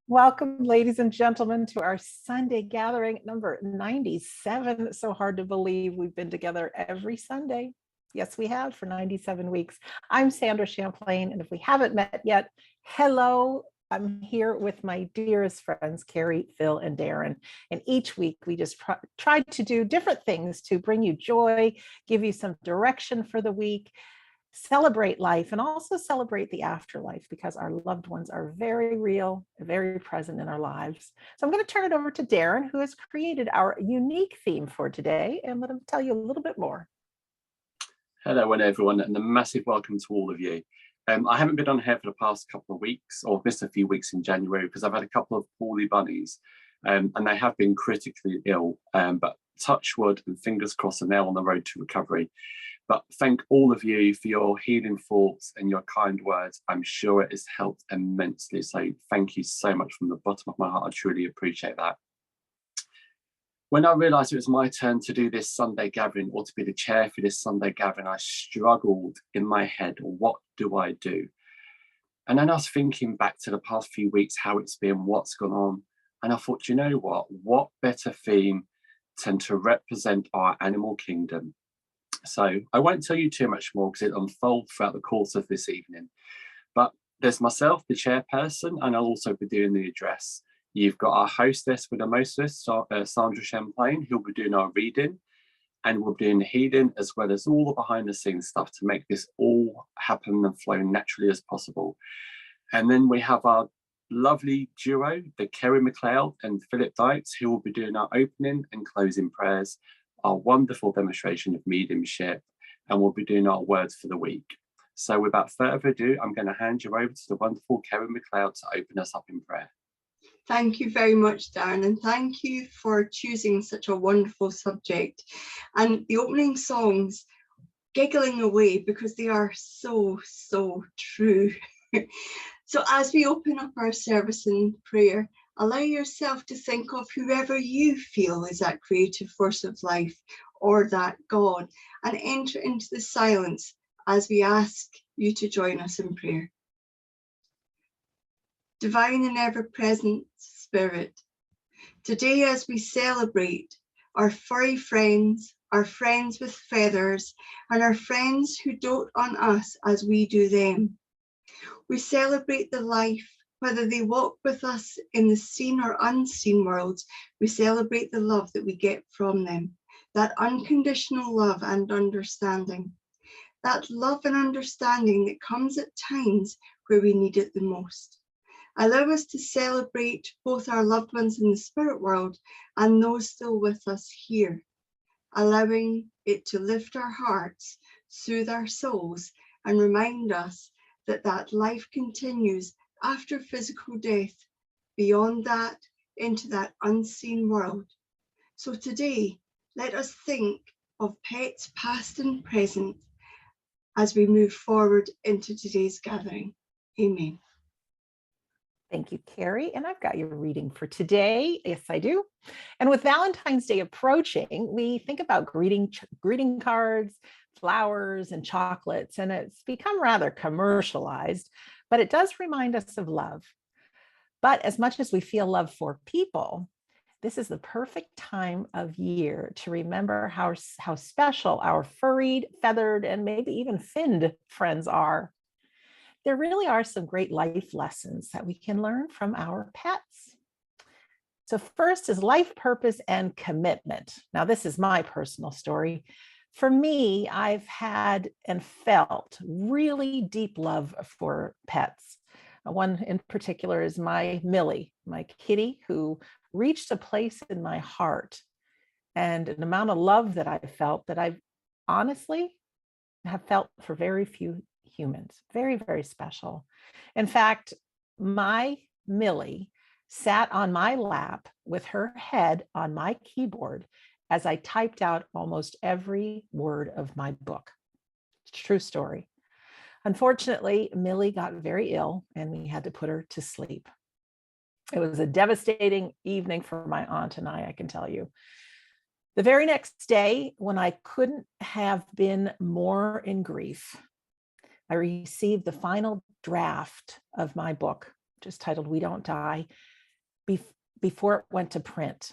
Welcome, ladies and gentlemen, to our Sunday gathering number 97. So hard to believe we've been together every Sunday. Yes, we have for 97 weeks. I'm Sandra Champlain, and if we haven't met yet, hello. I'm here with my dearest friends, Carrie, Phil, and Darren. And each week we just try to do different things to bring you joy, give you some direction for the week, celebrate life, and also celebrate the afterlife, because our loved ones are very real, very present in our lives. So I'm going to turn it over to Darren, who has created our unique theme for today, and let him tell you a little bit more. Hello, everyone, and a massive welcome to all of you. I haven't been on here for the past couple of weeks, or missed a few weeks in January, because I've had a couple of poorly bunnies, and they have been critically ill, but touch wood and fingers crossed, and they're on the road to recovery. But thank all of you for your healing thoughts and your kind words. I'm sure it has helped immensely. So thank you so much from the bottom of my heart. I truly appreciate that. When I realised it was my turn to do this Sunday gathering, or to be the chair for this Sunday gathering, I struggled in my head. What do I do? And then I was thinking back to the past few weeks, how it's been, what's gone on. And I thought, you know what better theme than to represent our animal kingdom? So I won't tell you too much more, because it unfolds throughout the course of this evening. But there's myself, the chairperson, and I'll also be doing the address. You've got our hostess with the mostest, Sandra Champlain, who'll be doing our reading, and we'll be doing the healing, as well as all the behind the scenes stuff to make this all happen and flow naturally as possible. And then we have our lovely duo, the Kerry McLeod and Philip Dykes, who will be doing our opening and closing prayers, our wonderful demonstration of mediumship, and we'll be doing our words for the week. So without further ado, I'm going to hand you over to the wonderful Kerry McLeod to open us up in prayer. Thank you very much, Darren, and thank you for choosing such a wonderful subject. And the opening songs, giggling away, because they are so true. So as we open up our service in prayer, allow yourself to think of whoever you feel is that creative force of life, or that God, and enter into the silence as we ask you to join us in prayer. Divine and ever-present Spirit, today as we celebrate our furry friends, our friends with feathers, and our friends who dote on us as we do them, we celebrate the life, whether they walk with us in the seen or unseen worlds. We celebrate the love that we get from them, that unconditional love and understanding, that love and understanding that comes at times where we need it the most. Allow us to celebrate both our loved ones in the spirit world and those still with us here, allowing it to lift our hearts, soothe our souls, and remind us that life continues after physical death, beyond that, into that unseen world. So today, let us think of pets past and present as we move forward into today's gathering. Amen. Thank you, Carrie. And I've got your reading for today. Yes, I do. And with Valentine's Day approaching, we think about greeting cards, flowers, and chocolates, and it's become rather commercialized, but it does remind us of love. But as much as we feel love for people, this is the perfect time of year to remember how special our furried, feathered, and maybe even finned friends are. There really are some great life lessons that we can learn from our pets. So first is life purpose and commitment. Now, this is my personal story. For me, I've had and felt really deep love for pets. One in particular is my Millie, my kitty, who reached a place in my heart, and an amount of love that I felt that I honestly have felt for very few humans. Very, very special. In fact, my Millie sat on my lap with her head on my keyboard as I typed out almost every word of my book. It's a true story. Unfortunately, Millie got very ill and we had to put her to sleep. It was a devastating evening for my aunt and I can tell you. The very next day, when I couldn't have been more in grief, I received the final draft of my book, just titled We Don't Die. before it went to print.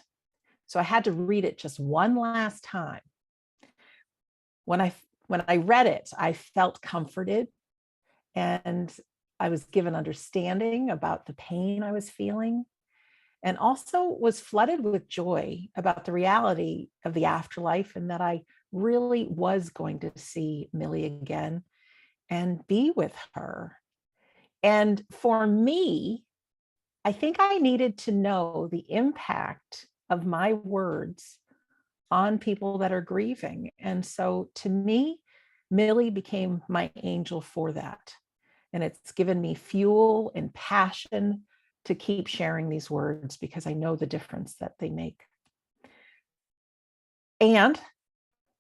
So I had to read it just one last time. When I read it, I felt comforted, and I was given understanding about the pain I was feeling, and also was flooded with joy about the reality of the afterlife, and that I really was going to see Millie again and be with her. And for me, I think I needed to know the impact of my words on people that are grieving. And so to me, Millie became my angel for that. And it's given me fuel and passion to keep sharing these words because I know the difference that they make. And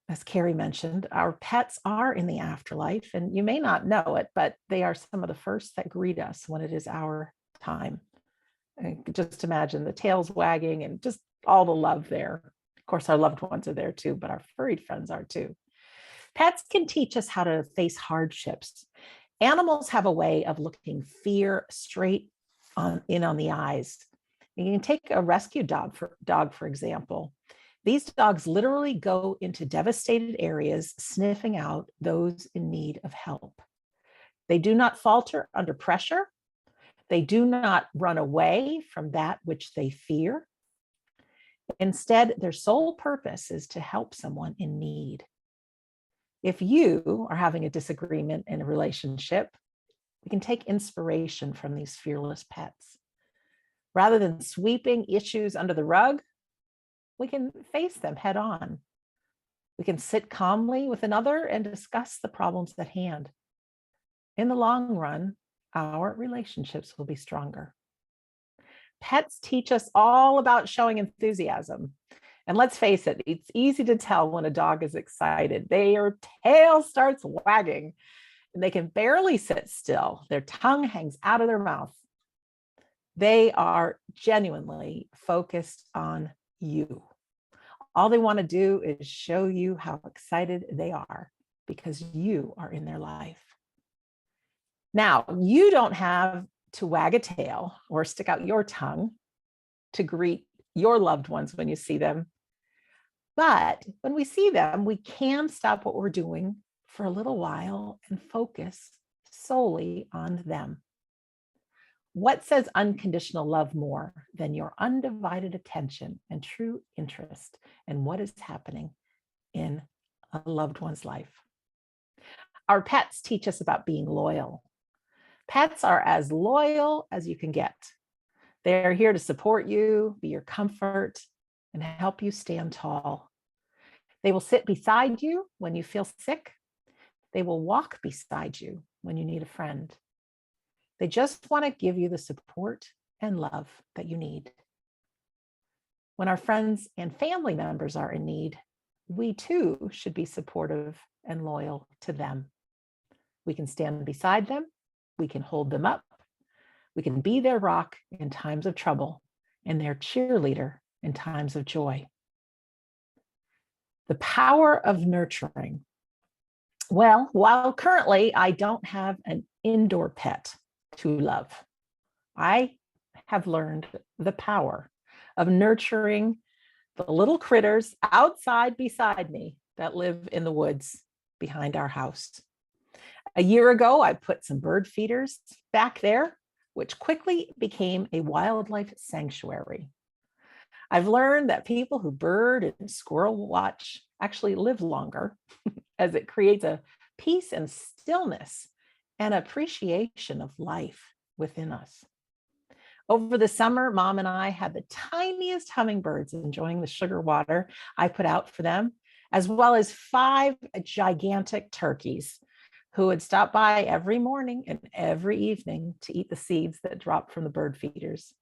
as Carrie mentioned, our pets are in the afterlife, and you may not know it, but they are some of the first that greet us when it is our time. And just imagine the tails wagging and just all the love there. Of course, our loved ones are there too, but our furry friends are too. Pets can teach us how to face hardships. Animals have a way of looking fear straight on the eyes. You can take a rescue dog, for example. These dogs literally go into devastated areas, sniffing out those in need of help. They do not falter under pressure. They do not run away from that which they fear. Instead, their sole purpose is to help someone in need. If you are having a disagreement in a relationship, we can take inspiration from these fearless pets. Rather than sweeping issues under the rug, we can face them head on. We can sit calmly with another and discuss the problems at hand. In the long run, our relationships will be stronger. Pets teach us all about showing enthusiasm. And let's face it, it's easy to tell when a dog is excited. Their tail starts wagging and they can barely sit still. Their tongue hangs out of their mouth. They are genuinely focused on you. All they want to do is show you how excited they are because you are in their life. Now, you don't have to wag a tail or stick out your tongue to greet your loved ones when you see them. But when we see them, we can stop what we're doing for a little while and focus solely on them. What says unconditional love more than your undivided attention and true interest in what is happening in a loved one's life? Our pets teach us about being loyal. Pets are as loyal as you can get. They are here to support you, be your comfort, and help you stand tall. They will sit beside you when you feel sick. They will walk beside you when you need a friend. They just want to give you the support and love that you need. When our friends and family members are in need, we too should be supportive and loyal to them. We can stand beside them. We can hold them up. We can be their rock in times of trouble and their cheerleader in times of joy. The power of nurturing. Well, while currently I don't have an indoor pet to love, I have learned the power of nurturing the little critters outside beside me that live in the woods behind our house. A year ago, I put some bird feeders back there, which quickly became a wildlife sanctuary. I've learned that people who bird and squirrel watch actually live longer as it creates a peace and stillness and appreciation of life within us. Over the summer, Mom and I had the tiniest hummingbirds enjoying the sugar water I put out for them, as well as 5 gigantic turkeys who would stop by every morning and every evening to eat the seeds that dropped from the bird feeders.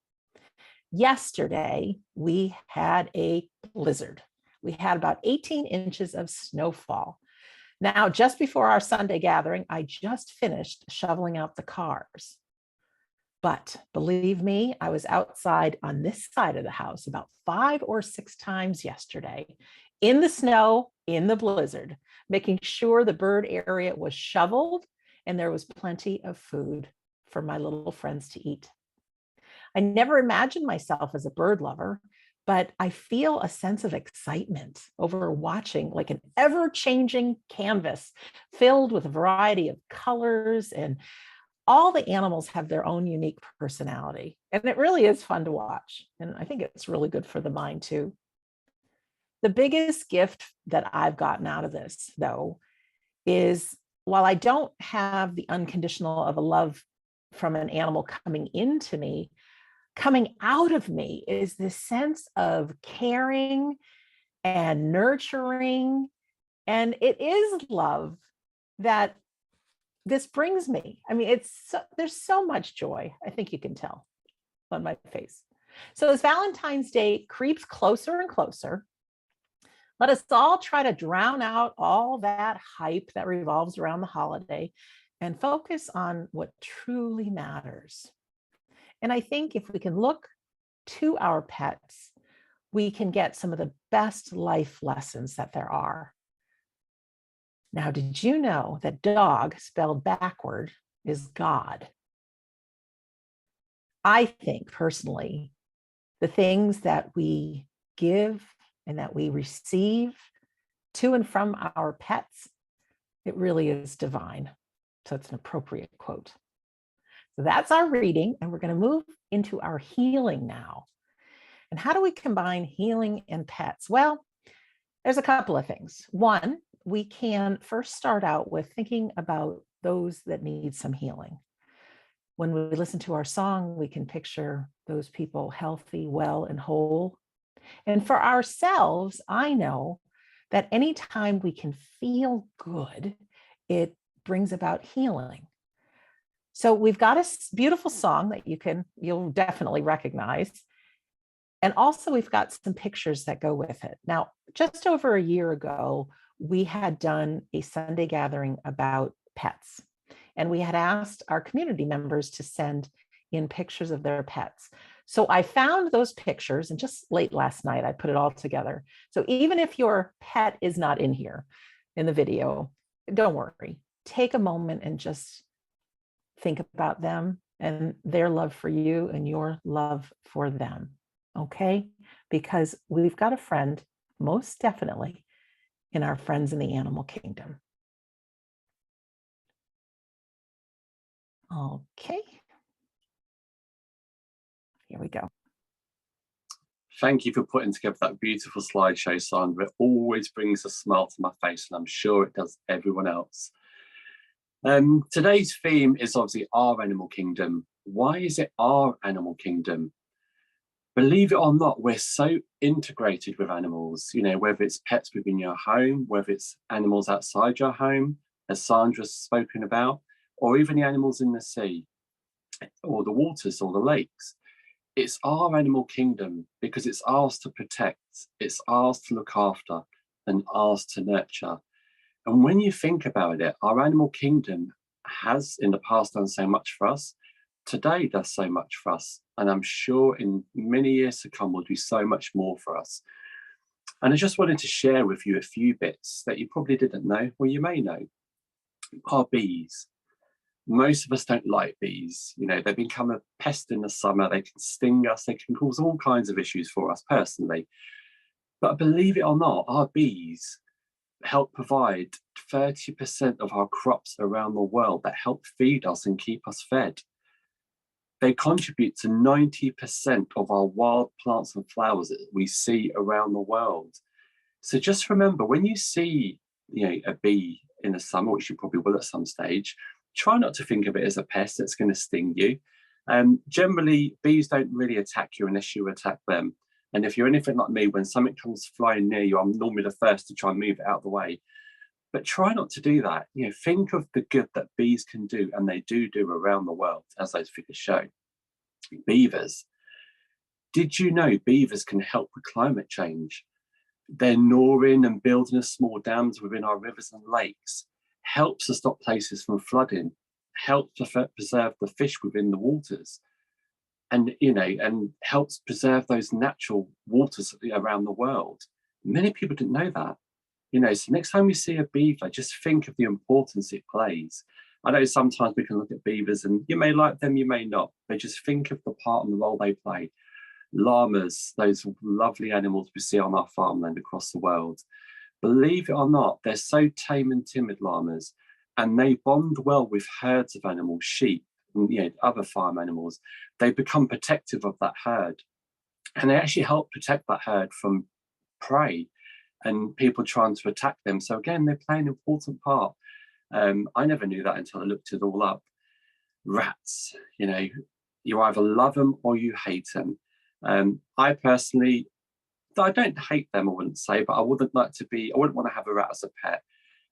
Yesterday, we had a blizzard. We had about 18 inches of snowfall. Now, just before our Sunday gathering, I just finished shoveling out the cars. But believe me, I was outside on this side of the house about 5 or 6 times yesterday, in the snow, in the blizzard, making sure the bird area was shoveled and there was plenty of food for my little friends to eat. I never imagined myself as a bird lover, but I feel a sense of excitement over watching like an ever-changing canvas filled with a variety of colors, and all the animals have their own unique personality. And it really is fun to watch. And I think it's really good for the mind too. The biggest gift that I've gotten out of this, though, is while I don't have the unconditional of a love from an animal coming into me, coming out of me is this sense of caring and nurturing. And it is love that this brings me. I mean, there's so much joy. I think you can tell on my face. So as Valentine's Day creeps closer and closer, let us all try to drown out all that hype that revolves around the holiday and focus on what truly matters. And I think if we can look to our pets, we can get some of the best life lessons that there are. Now, did you know that dog spelled backward is God? I think personally, the things that we give and that we receive to and from our pets, it really is divine. So it's an appropriate quote. So that's our reading, and we're going to move into our healing now. And how do we combine healing and pets? Well, there's a couple of things. One, we can first start out with thinking about those that need some healing. When we listen to our song, we can picture those people healthy, well, and whole. And for ourselves, I know that anytime we can feel good, it brings about healing. So we've got a beautiful song that you'll definitely recognize. And also we've got some pictures that go with it. Now, just over a year ago, we had done a Sunday gathering about pets. And we had asked our community members to send in pictures of their pets. So I found those pictures, and just late last night, I put it all together. So even if your pet is not in here in the video, don't worry. Take a moment and just think about them and their love for you and your love for them. Okay? Because we've got a friend, most definitely, in our friends in the animal kingdom. Okay. Here we go. Thank you for putting together that beautiful slideshow, Sandra. It always brings a smile to my face, and I'm sure it does everyone else. Today's theme is obviously our animal kingdom. Why is it our animal kingdom? Believe it or not, we're so integrated with animals, you know, whether it's pets within your home, whether it's animals outside your home, as Sandra's spoken about, or even the animals in the sea, or the waters, or the lakes. It's our animal kingdom because it's ours to protect, it's ours to look after, and ours to nurture. And when you think about it, our animal kingdom has in the past done so much for us, today does so much for us, and I'm sure in many years to come will do so much more for us. And I just wanted to share with you a few bits that you probably didn't know, or you may know. Our bees. Most of us don't like bees. You know, they become a pest in the summer. They can sting us. They can cause all kinds of issues for us personally. But believe it or not, our bees help provide 30% of our crops around the world that help feed us and keep us fed. They contribute to 90% of our wild plants and flowers that we see around the world. So just remember, when you see, you know, a bee in the summer, which you probably will at some stage, try not to think of it as a pest that's going to sting you. Generally, bees don't really attack you unless you attack them. And if you're anything like me, when something comes flying near you, I'm normally the first to try and move it out of the way. But try not to do that. You know, think of the good that bees can do, and they do around the world, as those figures show. Beavers. Did you know beavers can help with climate change? They're gnawing and building small dams within our rivers and lakes, helps to stop places from flooding, helps to preserve the fish within the waters, and and helps preserve those natural waters around the world. Many people didn't know that. So next time you see a beaver, just think of the importance it plays I know sometimes we can look at beavers and you may like them, you may not, but just think of the part and the role they play. Llamas, those lovely animals we see on our farmland across the world. Believe it or not, they're so tame and timid, llamas, and they bond well with herds of animals, sheep, and other farm animals. They become protective of that herd, and they actually help protect that herd from prey and people trying to attack them. So again, they play an important part. I never knew that until I looked it all up. Rats, you either love them or you hate them. I personally, I don't hate them, I wouldn't say, but I wouldn't want to have a rat as a pet.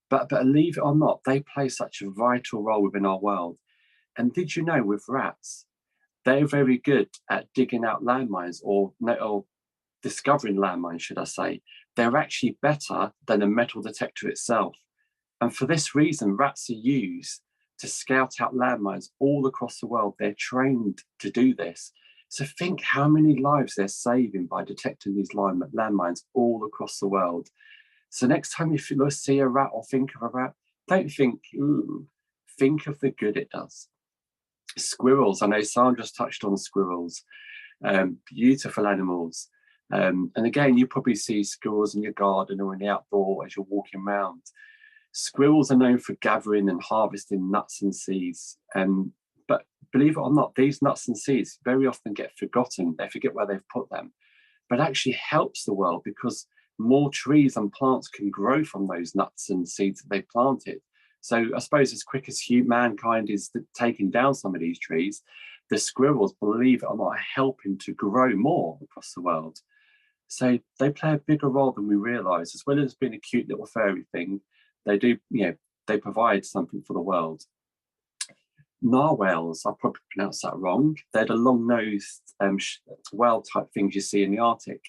But believe it or not, they play such a vital role within our world. And did you know with rats, they're very good at digging out landmines or discovering landmines, should I say. They're actually better than a metal detector itself. And for this reason, rats are used to scout out landmines all across the world. They're trained to do this. So think how many lives they're saving by detecting these landmines all across the world. So next time you see a rat or think of a rat, don't think, ooh, think of the good it does. Squirrels, I know Sandra's touched on squirrels, beautiful animals. And again, you probably see squirrels in your garden or in the outdoor as you're walking around. Squirrels are known for gathering and harvesting nuts and seeds. But believe it or not, these nuts and seeds very often get forgotten. They forget where they've put them, but actually helps the world because more trees and plants can grow from those nuts and seeds that they planted. So I suppose as quick as mankind is taking down some of these trees, the squirrels, believe it or not, are helping to grow more across the world. So they play a bigger role than we realise. As well as being a cute little furry thing, they do, they provide something for the world. Narwhals, I probably pronounced that wrong. They're the long-nosed whale type things you see in the Arctic.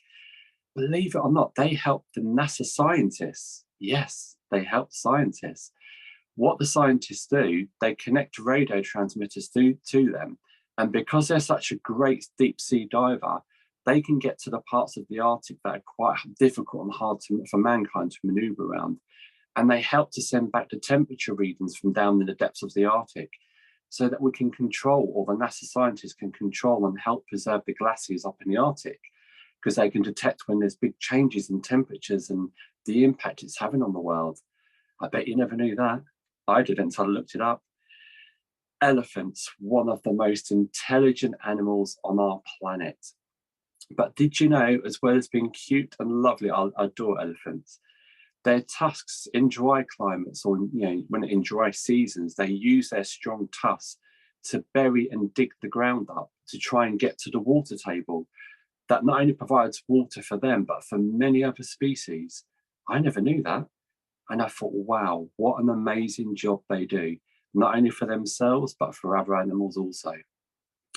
Believe it or not, they help the NASA scientists. Yes, they help scientists. What the scientists do, they connect radio transmitters to them. And because they're such a great deep sea diver, they can get to the parts of the Arctic that are quite difficult and hard for mankind to maneuver around. And they help to send back the temperature readings from down in the depths of the Arctic so that we can control, or the NASA scientists can control and help preserve the glaciers up in the Arctic, because they can detect when there's big changes in temperatures and the impact it's having on the world. I bet you never knew that. I didn't until I looked it up. Elephants, one of the most intelligent animals on our planet. But did you know, as well as being cute and lovely, I adore elephants, their tusks in dry climates, or when in dry seasons, they use their strong tusks to bury and dig the ground up to try and get to the water table. That not only provides water for them, but for many other species. I never knew that. And I thought, wow, what an amazing job they do, not only for themselves, but for other animals also.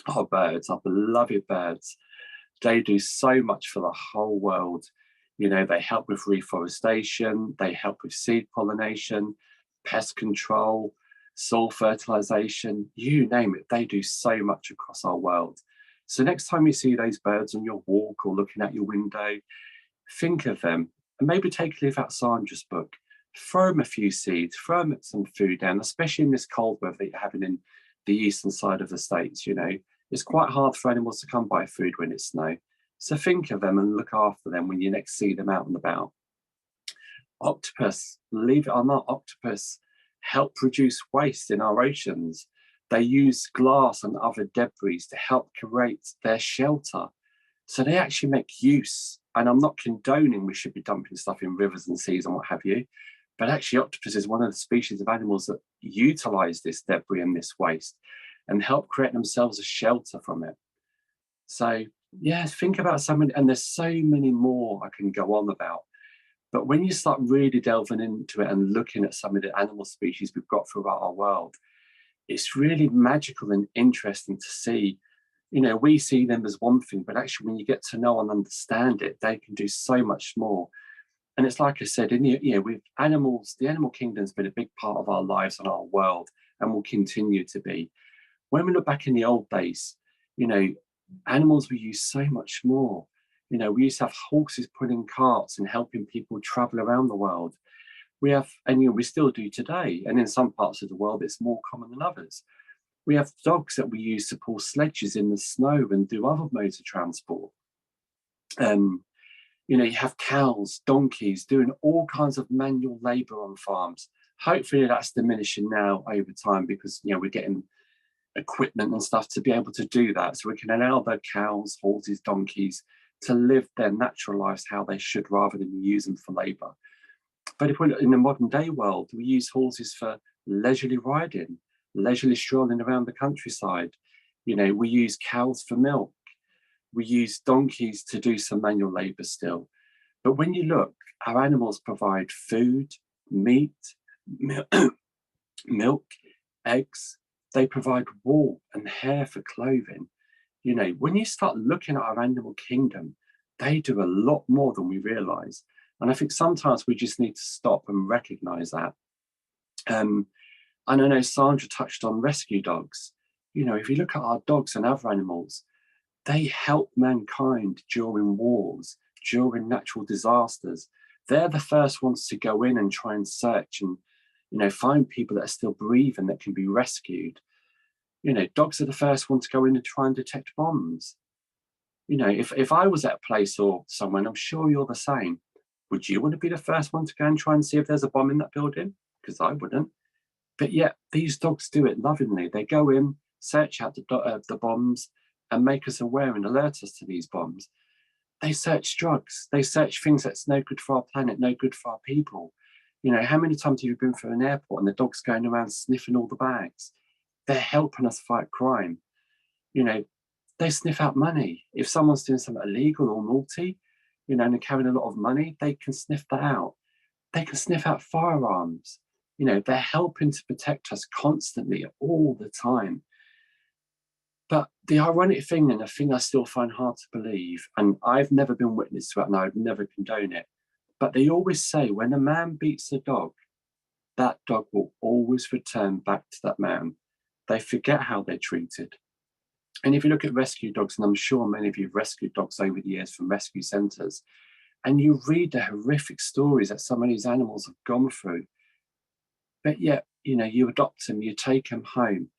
Our birds, our beloved birds, they do so much for the whole world. They help with reforestation, they help with seed pollination, pest control, soil fertilization, you name it, they do so much across our world. So next time you see those birds on your walk or looking out your window, think of them and maybe take a leaf out Sandra's book. Throw them a few seeds, throw them some food down, especially in this cold weather that you're having in the eastern side of the States. It's quite hard for animals to come by food when it's snow. So think of them and look after them when you next see them out and about. Octopus, believe it or not, octopus help reduce waste in our oceans. They use glass and other debris to help create their shelter. So they actually make use, and I'm not condoning we should be dumping stuff in rivers and seas and what have you, but actually octopus is one of the species of animals that utilize this debris and this waste and help create themselves a shelter from it. So yeah, think about something, and there's so many more I can go on about. But when you start really delving into it and looking at some of the animal species we've got throughout our world, it's really magical and interesting to see. We see them as one thing, but actually when you get to know and understand it, they can do so much more. And it's like I said, with animals, the animal kingdom's been a big part of our lives and our world, and will continue to be. When we look back in the old days, animals were used so much more. We used to have horses pulling carts and helping people travel around the world. We have, and we still do today, and in some parts of the world it's more common than others. We have dogs that we use to pull sledges in the snow and do other modes of transport. You have cows, donkeys doing all kinds of manual labor on farms. Hopefully that's diminishing now over time, because we're getting equipment and stuff to be able to do that, so we can allow the cows, horses, donkeys to live their natural lives how they should, rather than use them for labor. But if we're in the modern day world, we use horses for leisurely riding, leisurely strolling around the countryside. We use cows for milk. We use donkeys to do some manual labor still. But when you look, our animals provide food, meat, milk, eggs. They provide wool and hair for clothing. When you start looking at our animal kingdom, they do a lot more than we realize. And I think sometimes we just need to stop and recognize that. And I know Sandra touched on rescue dogs. If you look at our dogs and other animals, they help mankind during wars, during natural disasters. They're the first ones to go in and try and search and find people that are still breathing that can be rescued. Dogs are the first ones to go in and try and detect bombs. If I was at a place or somewhere, and I'm sure you're the same, would you want to be the first one to go and try and see if there's a bomb in that building? Because I wouldn't. But yet these dogs do it lovingly. They go in, search out the bombs, and make us aware and alert us to these bombs. They search drugs. They search things that's no good for our planet, no good for our people. How many times have you been through an airport and the dog's going around sniffing all the bags? They're helping us fight crime. They sniff out money. If someone's doing something illegal or naughty, and they're carrying a lot of money, they can sniff that out. They can sniff out firearms. They're helping to protect us constantly, all the time. But the ironic thing, and the thing I still find hard to believe, and I've never been witness to it and I would never condone it, but they always say when a man beats a dog, that dog will always return back to that man. They forget how they're treated. And if you look at rescue dogs, and I'm sure many of you have rescued dogs over the years from rescue centres, and you read the horrific stories that some of these animals have gone through, but yet, you adopt them, you take them home,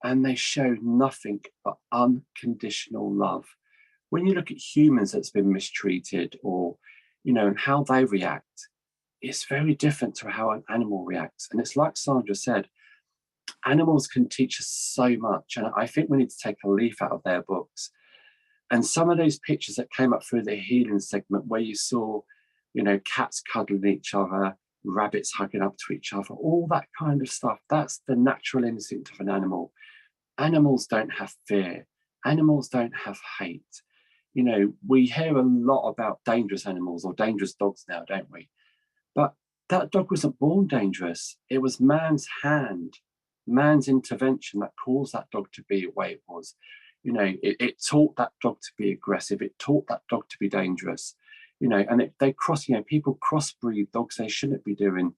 and they show nothing but unconditional love. When you look at humans that's been mistreated, or, and how they react, it's very different to how an animal reacts. And it's like Sandra said, animals can teach us so much. And I think we need to take a leaf out of their books. And some of those pictures that came up through the healing segment, where you saw, cats cuddling each other, rabbits hugging up to each other, all that kind of stuff, that's the natural instinct of an animal. Animals don't have fear. Animals don't have hate. We hear a lot about dangerous animals or dangerous dogs now, don't we? But that dog wasn't born dangerous. It was man's hand, man's intervention that caused that dog to be the way it was. It taught that dog to be aggressive. It taught that dog to be dangerous. And they cross, people crossbreed dogs they shouldn't be doing.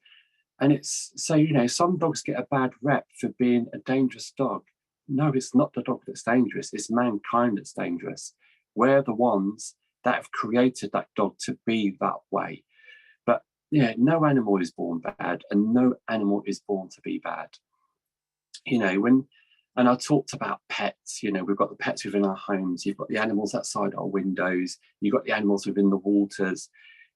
And it's so, some dogs get a bad rep for being a dangerous dog. No, it's not the dog that's dangerous. It's mankind that's dangerous. We're the ones that have created that dog to be that way. But no animal is born bad, and no animal is born to be bad. And I talked about pets, we've got the pets within our homes, you've got the animals outside our windows, you've got the animals within the waters.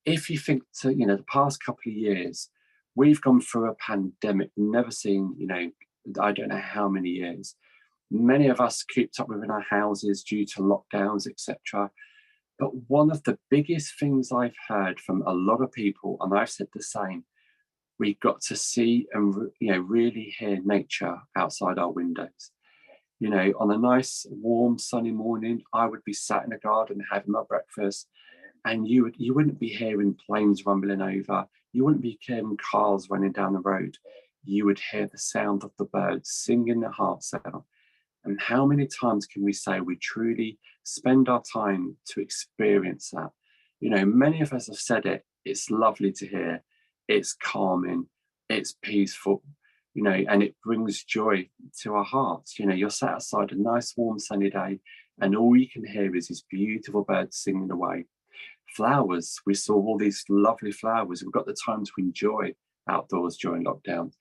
If you think to, the past couple of years, we've gone through a pandemic, never seen, I don't know how many years. Many of us cooped up within our houses due to lockdowns, etc. But one of the biggest things I've heard from a lot of people, and I've said the same, we got to see and really hear nature outside our windows. On a nice, warm, sunny morning, I would be sat in a garden having my breakfast, and you wouldn't be hearing planes rumbling over. You wouldn't be hearing cars running down the road. You would hear the sound of the birds singing their hearts out. And how many times can we say we truly spend our time to experience that? Many of us have said it. It's lovely to hear. It's calming. It's peaceful. And it brings joy to our hearts. You're sat outside a nice, warm, sunny day, and all you can hear is these beautiful birds singing away. Flowers. We saw all these lovely flowers. We've got the time to enjoy outdoors during lockdown.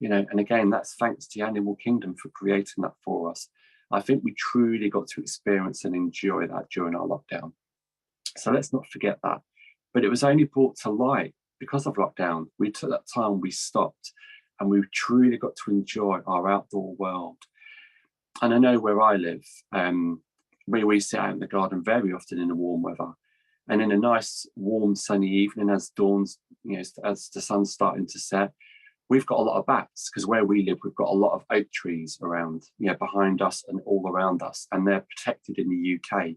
And again, that's thanks to the animal kingdom for creating that for us. I think we truly got to experience and enjoy that during our lockdown. So let's not forget that. But it was only brought to light because of lockdown. We took that time, we stopped, and we truly got to enjoy our outdoor world. And I know where I live, we sit out in the garden very often in the warm weather. And in a nice, warm, sunny evening, as dawn's, as the sun's starting to set, we've got a lot of bats, because where we live, we've got a lot of oak trees around, behind us and all around us, and they're protected in the UK.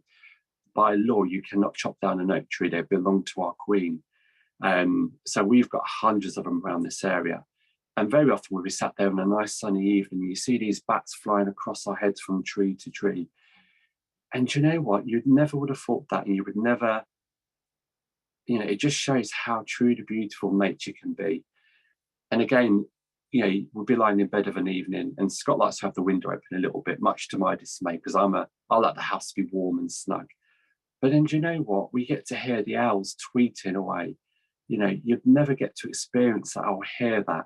By law, you cannot chop down an oak tree; they belong to our Queen. So we've got hundreds of them around this area. And very often when we sat there on a nice sunny evening, you see these bats flying across our heads from tree to tree. And you know what? You never would have thought that, and you would never, it just shows how truly beautiful nature can be. And again, we'll be lying in bed of an evening, and Scott likes to have the window open a little bit, much to my dismay, because I like the house to be warm and snug. But then, do you know what? We get to hear the owls tweeting away. You'd never get to experience that or hear that.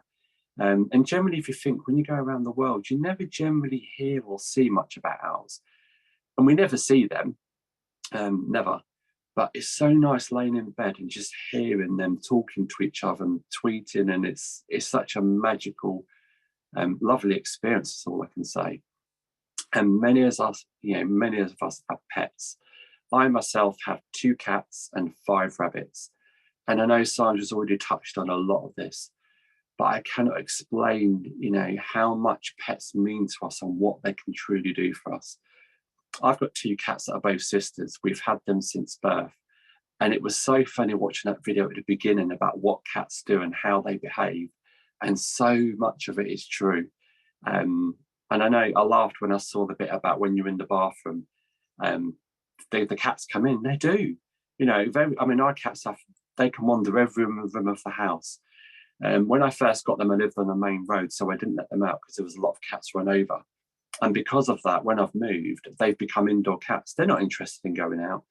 And generally, if you think, when you go around the world, you never generally hear or see much about owls. And we never see them, never. But it's so nice laying in bed and just hearing them talking to each other and tweeting, and it's such a magical, lovely experience. Is all I can say. And many of us have pets. I myself have 2 cats and 5 rabbits, and I know Sandra's already touched on a lot of this, but I cannot explain, how much pets mean to us and what they can truly do for us. I've got 2 cats that are both sisters. We've had them since birth. And it was so funny watching that video at the beginning about what cats do and how they behave. And so much of it is true. And I know I laughed when I saw the bit about when you're in the bathroom, the cats come in. They do. Our cats they can wander every room of the house. When I first got them, I lived on a main road, so I didn't let them out because there was a lot of cats run over. And because of that, when I've moved, they've become indoor cats. They're not interested in going out.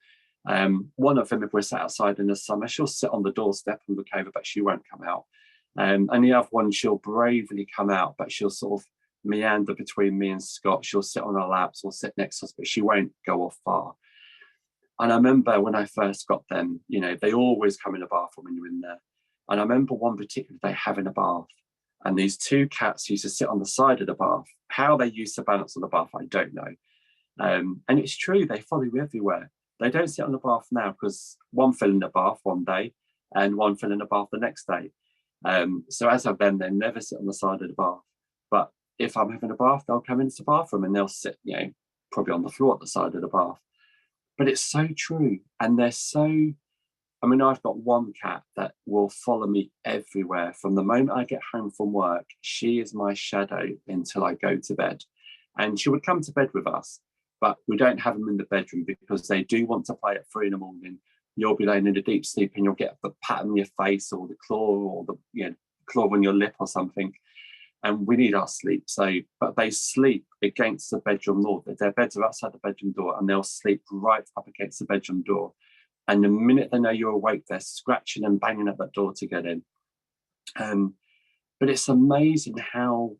One of them, if we're sat outside in the summer, she'll sit on the doorstep and look over, but she won't come out. And the other one, she'll bravely come out, but she'll sort of meander between me and Scott. She'll sit on our laps or sit next to us, but she won't go off far. And I remember when I first got them, they always come in the bathroom when you're in there. And I remember one particular day having a bath, and these 2 cats used to sit on the side of the bath. How they used to balance on the bath, I don't know. And it's true, they follow you everywhere. They don't sit on the bath now because one fell in the bath one day and one fell in the bath the next day. So as of then, they never sit on the side of the bath. But if I'm having a bath, they'll come into the bathroom and they'll sit, probably on the floor at the side of the bath. But it's so true. And they're so, I've got one cat that will follow me everywhere. From the moment I get home from work, she is my shadow until I go to bed. And she would come to bed with us, but we don't have them in the bedroom because they do want to play at 3 a.m. You'll be laying in a deep sleep and you'll get the pat on your face or the claw or the claw on your lip or something. And we need our sleep. But they sleep against the bedroom door. Their beds are outside the bedroom door, and they'll sleep right up against the bedroom door. And the minute they know you're awake, they're scratching and banging at that door to get in. But it's amazing how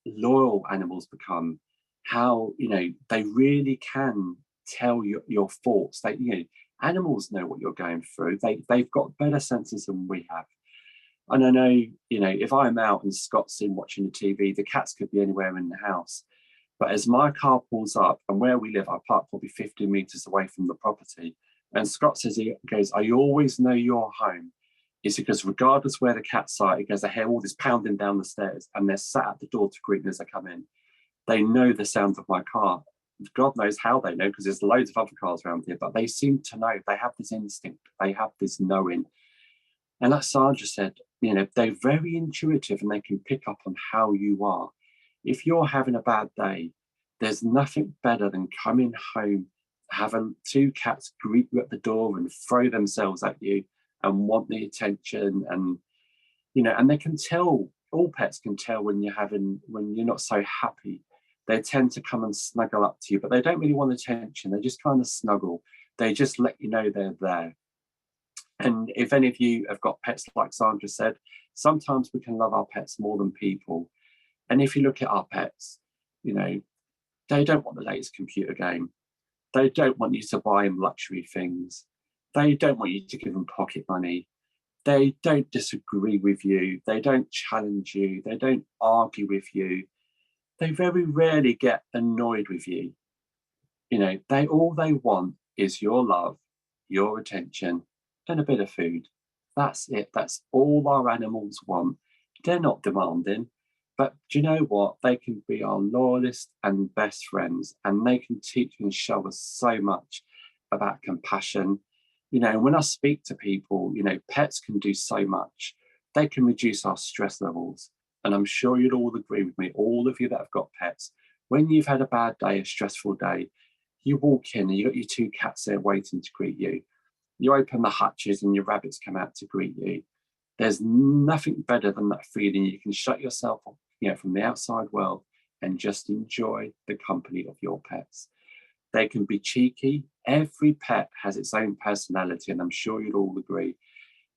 loyal animals become, how, they really can tell your thoughts. Animals know what you're going through. They've got better senses than we have. And I know, if I'm out and Scott's in watching the TV, the cats could be anywhere in the house. But as my car pulls up, and where we live, I park probably 15 meters away from the property. And Scott says, he goes, I always know you're home. It's because regardless where the cats are, he goes, I hear all this pounding down the stairs and they're sat at the door to greet me as I come in. They know the sound of my car. God knows how they know, because there's loads of other cars around here, but they seem to know. They have this instinct. They have this knowing. And like Sandra said, they're very intuitive and they can pick up on how you are. If you're having a bad day, there's nothing better than coming home, having 2 cats greet you at the door and throw themselves at you and want the attention. And, and they can tell, all pets can tell when you're not so happy. They tend to come and snuggle up to you, but they don't really want attention. They just kind of snuggle. They just let you know they're there. And if any of you have got pets, like Sandra said, sometimes we can love our pets more than people. And if you look at our pets, you know, they don't want the latest computer game. They don't want you to buy them luxury things. They don't want you to give them pocket money. They don't disagree with you. They don't challenge you. They don't argue with you. They very rarely get annoyed with you. You know, all they want is your love, your attention, and a bit of food. That's it. That's all our animals want. They're not demanding. But do you know what? They can be our loyalist and best friends, and they can teach and show us so much about compassion. You know, when I speak to people, you know, pets can do so much. They can reduce our stress levels. And I'm sure you'd all agree with me, all of you that have got pets, when you've had a bad day, a stressful day, you walk in and you've got your 2 cats there waiting to greet you. You open the hatches and your rabbits come out to greet you. There's nothing better than that feeling. You can shut yourself off, you know, from the outside world and just enjoy the company of your pets. They can be cheeky. Every pet has its own personality, and I'm sure you'd all agree.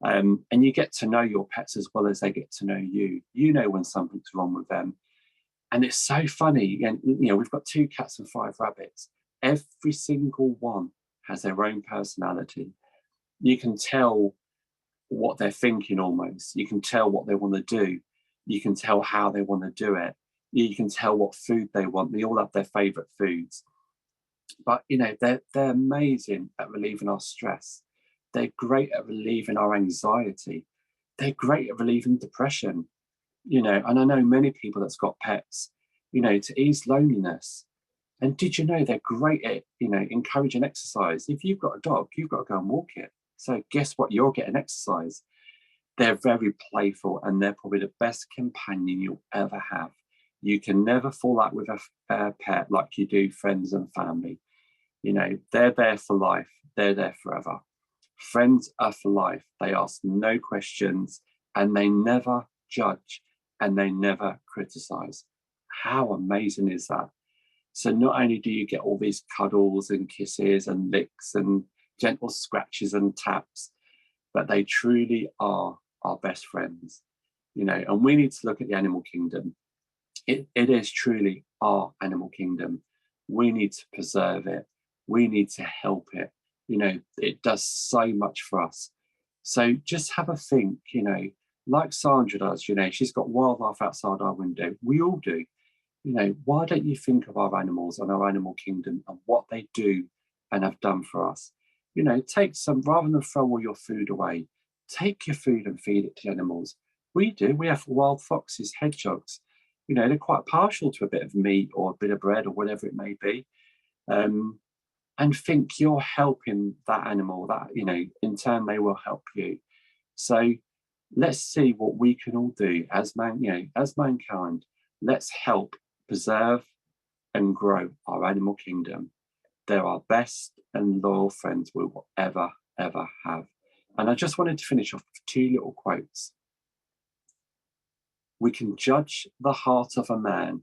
And you get to know your pets as well as they get to know you. You know when something's wrong with them. And it's so funny. And, you know, we've got 2 cats and 5 rabbits. Every single one has their own personality. You can tell what they're thinking almost. You can tell what they want to do. You can tell how they want to do it. You can tell what food they want. They all have their favorite foods. But, you know, they're amazing at relieving our stress. They're great at relieving our anxiety. They're great at relieving depression. You know, and I know many people that's got pets, you know, to ease loneliness. And did you know they're great at, you know, encouraging exercise? If you've got a dog, you've got to go and walk it. So guess what? You're getting exercise. They're very playful, and they're probably the best companion you'll ever have. You can never fall out with a pet like you do friends and family. You know, they're there for life. They're there forever. Friends are for life. They ask no questions, and they never judge, and they never criticize. How amazing is that? So not only do you get all these cuddles and kisses and licks and gentle scratches and taps, but they truly are our best friends. You know, and we need to look at the animal kingdom. It is truly our animal kingdom. We need to preserve it. We need to help it. You know, it does so much for us. So just have a think, you know, like Sandra does, you know, she's got wildlife outside our window. We all do. You know, why don't you think of our animals and our animal kingdom and what they do and have done for us? You know, take some, rather than throw all your food away, take your food and feed it to animals. We do. We have wild foxes, hedgehogs. You know, they're quite partial to a bit of meat or a bit of bread or whatever it may be. And think you're helping that animal, that, you know, in turn they will help you. So let's see what we can all do as as mankind. Let's help preserve and grow our animal kingdom. They're our best and loyal friends we will ever have. And I just wanted to finish off with 2 little quotes. We can judge the heart of a man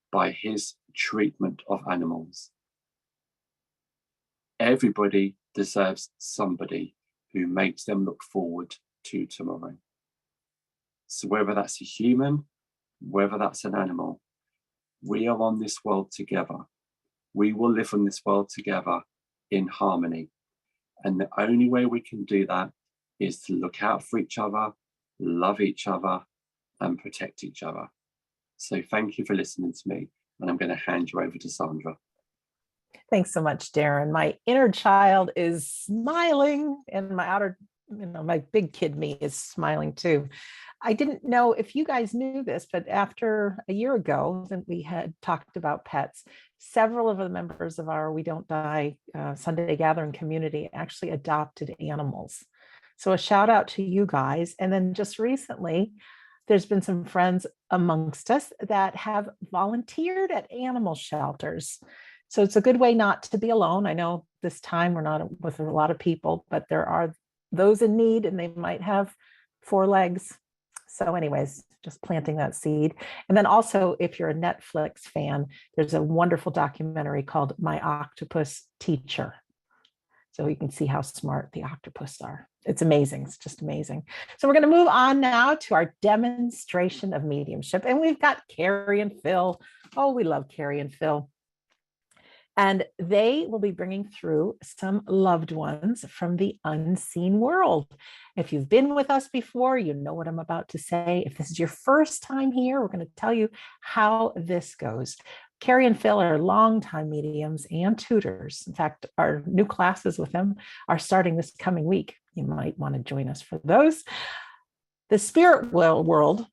by his treatment of animals. Everybody deserves somebody who makes them look forward to tomorrow. So whether that's a human, whether that's an animal, we are on this world together. We will live on this world together in harmony. And the only way we can do that is to look out for each other, love each other, and protect each other. So thank you for listening to me. And I'm going to hand you over to Sandra. Thanks so much, Darren. My inner child is smiling, and my outer, my big kid me is smiling too. I didn't know if you guys knew this, but after a year ago that we had talked about pets, several of the members of our We Don't Die Sunday Gathering community actually adopted animals. So a shout out to you guys. And then just recently, there's been some friends amongst us that have volunteered at animal shelters. So it's a good way not to be alone. I know this time we're not with a lot of people, but there are those in need and they might have 4 legs. So anyways, just planting that seed. And then also, if you're a Netflix fan, there's a wonderful documentary called My Octopus Teacher. So you can see how smart the octopus are. It's amazing. It's just amazing. So we're going to move on now to our demonstration of mediumship. And we've got Carrie and Phil. Oh, we love Carrie and Phil. And they will be bringing through some loved ones from the unseen world. If you've been with us before, you know what I'm about to say. If this is your first time here, we're going to tell you how this goes. Carrie and Phil are longtime mediums and tutors. In fact, our new classes with them are starting this coming week. You might want to join us for those. The spirit world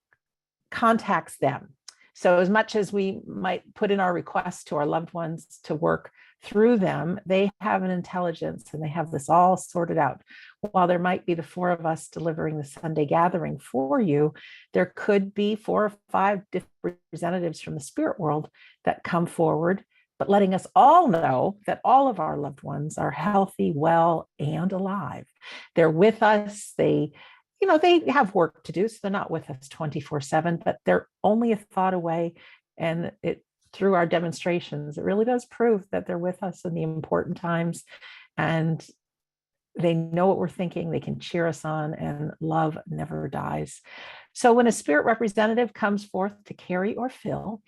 contacts them. So as much as we might put in our requests to our loved ones to work through them, they have an intelligence and they have this all sorted out. While there might be the four of us delivering the Sunday gathering for you, there could be 4 or 5 different representatives from the spirit world that come forward, but letting us all know that all of our loved ones are healthy, well, and alive. They're with us. They have work to do, so they're not with us 24/7, but they're only a thought away. And through our demonstrations, it really does prove that they're with us in the important times, and they know what we're thinking. They can cheer us on, and love never dies. So when a spirit representative comes forth to Carrie or Phil,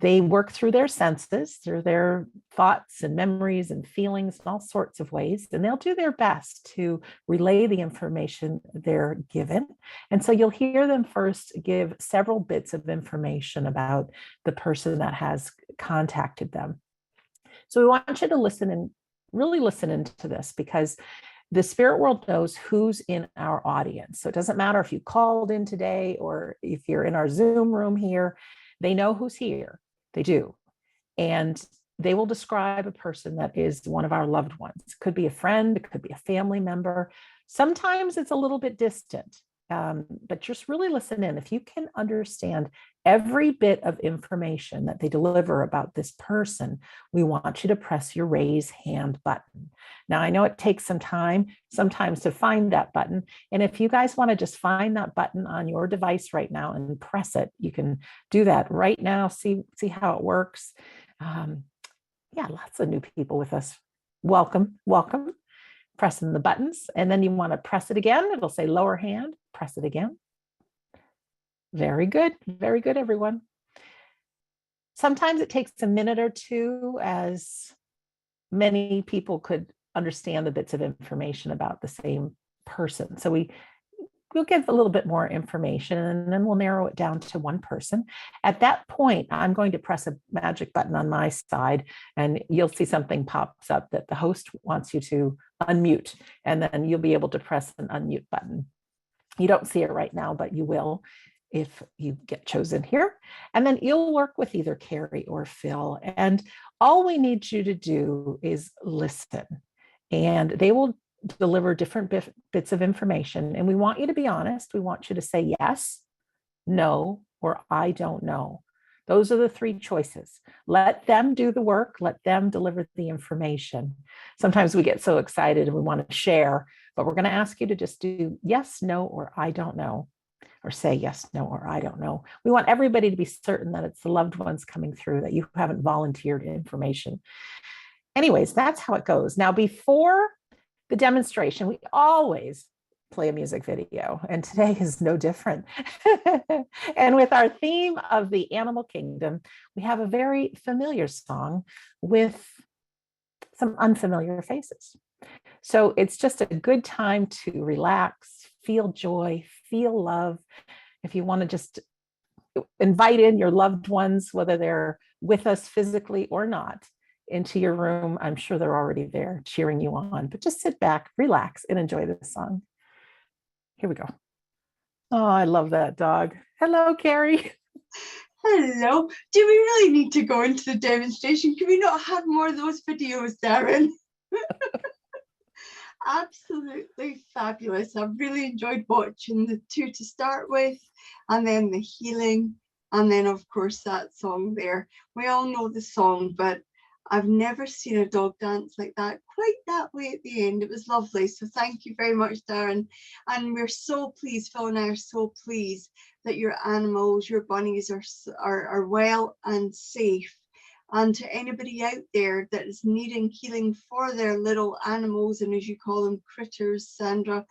they work through their senses, through their thoughts and memories and feelings in all sorts of ways, and they'll do their best to relay the information they're given. And so you'll hear them first give several bits of information about the person that has contacted them. So we want you to listen and really listen into this, because the spirit world knows who's in our audience. So it doesn't matter if you called in today or if you're in our Zoom room here, they know who's here. They do. And they will describe a person that is one of our loved ones. It could be a friend, it could be a family member. Sometimes it's a little bit distant, but just really listen in. If you can understand every bit of information that they deliver about this person, we want you to press your raise hand button. Now, I know it takes some time sometimes to find that button. And if you guys want to just find that button on your device right now and press it, you can do that right now. See how it works. Lots of new people with us. Welcome. Pressing the buttons. And then you want to press it again. It'll say lower hand. Press it again. Very good, everyone. Sometimes it takes a minute or two, as many people could understand the bits of information about the same person. So we'll give a little bit more information, and then we'll narrow it down to one person. At that point, I'm going to press a magic button on my side, and you'll see something pops up that the host wants you to unmute, and then you'll be able to press an unmute button. You don't see it right now, but you will if you get chosen here. And then you'll work with either Carrie or Phil. And all we need you to do is listen. And they will deliver different bits of information. And we want you to be honest. We want you to say yes, no, or I don't know. Those are the 3 choices. Let them do the work. Let them deliver the information. Sometimes we get so excited and we want to share, but we're going to ask you to just do yes, no, or I don't know, or say yes, no, or I don't know. We want everybody to be certain that it's the loved ones coming through, that you haven't volunteered information. Anyways, that's how it goes. Now, before the demonstration, we always play a music video, and today is no different. And with our theme of the animal kingdom, we have a very familiar song with some unfamiliar faces. So it's just a good time to relax, feel joy, feel love. If you want to just invite in your loved ones, whether they're with us physically or not, into your room, I'm sure they're already there cheering you on, but just sit back, relax, and enjoy this song. Here we go. Oh, I love that dog. Hello, Carrie. Hello. Do we really need to go into the demonstration? Can we not have more of those videos, Darren? Absolutely fabulous. I've really enjoyed watching the 2 to start with, and then the healing, and then of course that song there. We all know the song, but I've never seen a dog dance like that, quite that way at the end. It was lovely. So thank you very much, Darren. And we're so pleased, Phil and I are so pleased that your animals, your bunnies are well and safe. And to anybody out there that is needing healing for their little animals, and as you call them, critters, Sandra,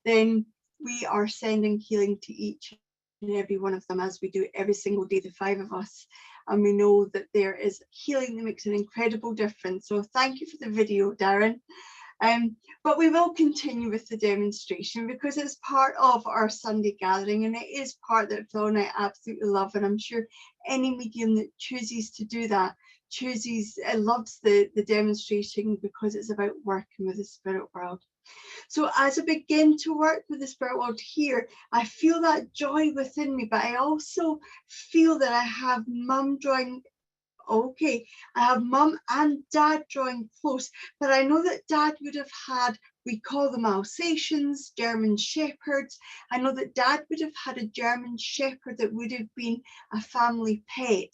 then we are sending healing to each and every one of them, as we do every single day, the 5 of us. And we know that there is healing that makes an incredible difference. So thank you for the video, Darren. But we will continue with the demonstration because it's part of our Sunday gathering, and it is part that Phil and I absolutely love. And I'm sure any medium that chooses to do that loves the demonstration, because it's about working with the spirit world. So as I begin to work with the spirit world here, I feel that joy within me, but I also feel that I have Mum drawing. Okay, I have Mum and Dad drawing close, but I know that Dad would have had, we call them Alsatians, German Shepherds. I know that Dad would have had a German Shepherd that would have been a family pet.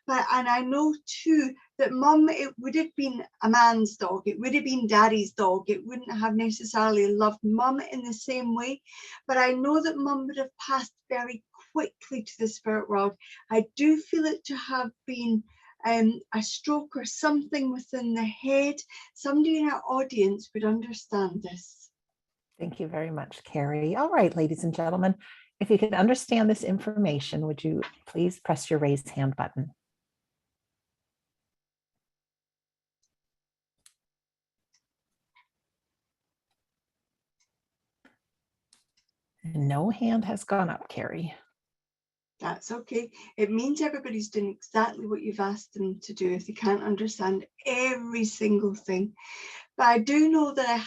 And I know too that Mum, it would have been a man's dog. It would have been Daddy's dog. It wouldn't have necessarily loved Mum in the same way. But I know that Mum would have passed very quickly to the spirit world. I do feel it to have been a stroke or something within the head. Somebody in our audience would understand this. Thank you very much, Carrie. All right, ladies and gentlemen, if you can understand this information, would you please press your raised hand button? No hand has gone up, Carrie. That's okay. It means everybody's doing exactly what you've asked them to do if they can't understand every single thing. But I do know that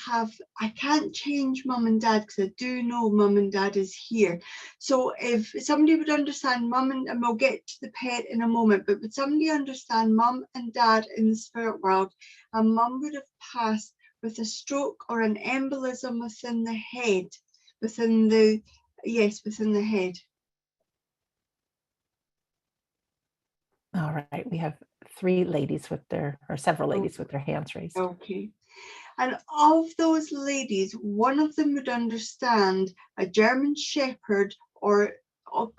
I can't change Mum and Dad, because I do know Mum and Dad is here. So if somebody would understand Mum, and we'll get to the pet in a moment, but would somebody understand Mum and Dad in the spirit world, and Mum would have passed with a stroke or an embolism within the head, within the head. All right, we have several ladies with their hands raised. Okay. And of those ladies, one of them would understand a German Shepherd, or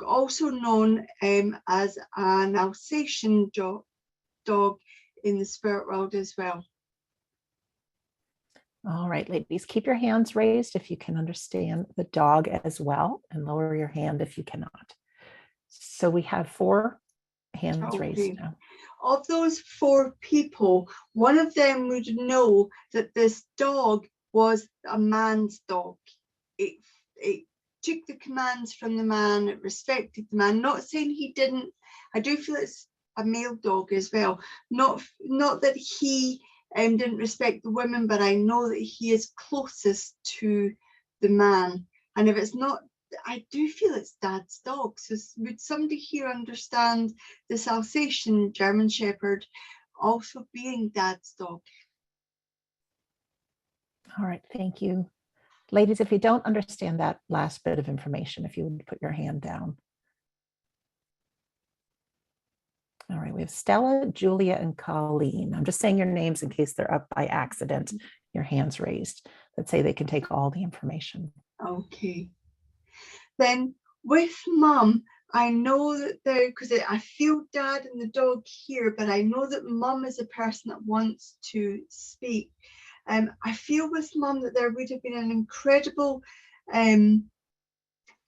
also known as an Alsatian dog in the spirit world as well. All right, ladies, keep your hands raised if you can understand the dog as well, and lower your hand if you cannot. So we have 4 hands raised now. Of those 4 people, one of them would know that this dog was a man's dog. It took the commands from the man, it respected the man. Not saying he didn't. I do feel it's a male dog as well. Not that he didn't respect the women, but I know that he is closest to the man. And if it's not, I do feel it's Dad's dog. So would somebody here understand this Alsatian German Shepherd also being Dad's dog? All right, thank you. Ladies, if you don't understand that last bit of information, if you would put your hand down. All right, we have Stella, Julia, and Colleen. I'm just saying your names in case they're up by accident, your hands raised, that say they can take all the information. Okay. Then with Mum, I know that because I feel Dad and the dog here, but I know that Mum is a person that wants to speak. I feel with Mum that there would have been an incredible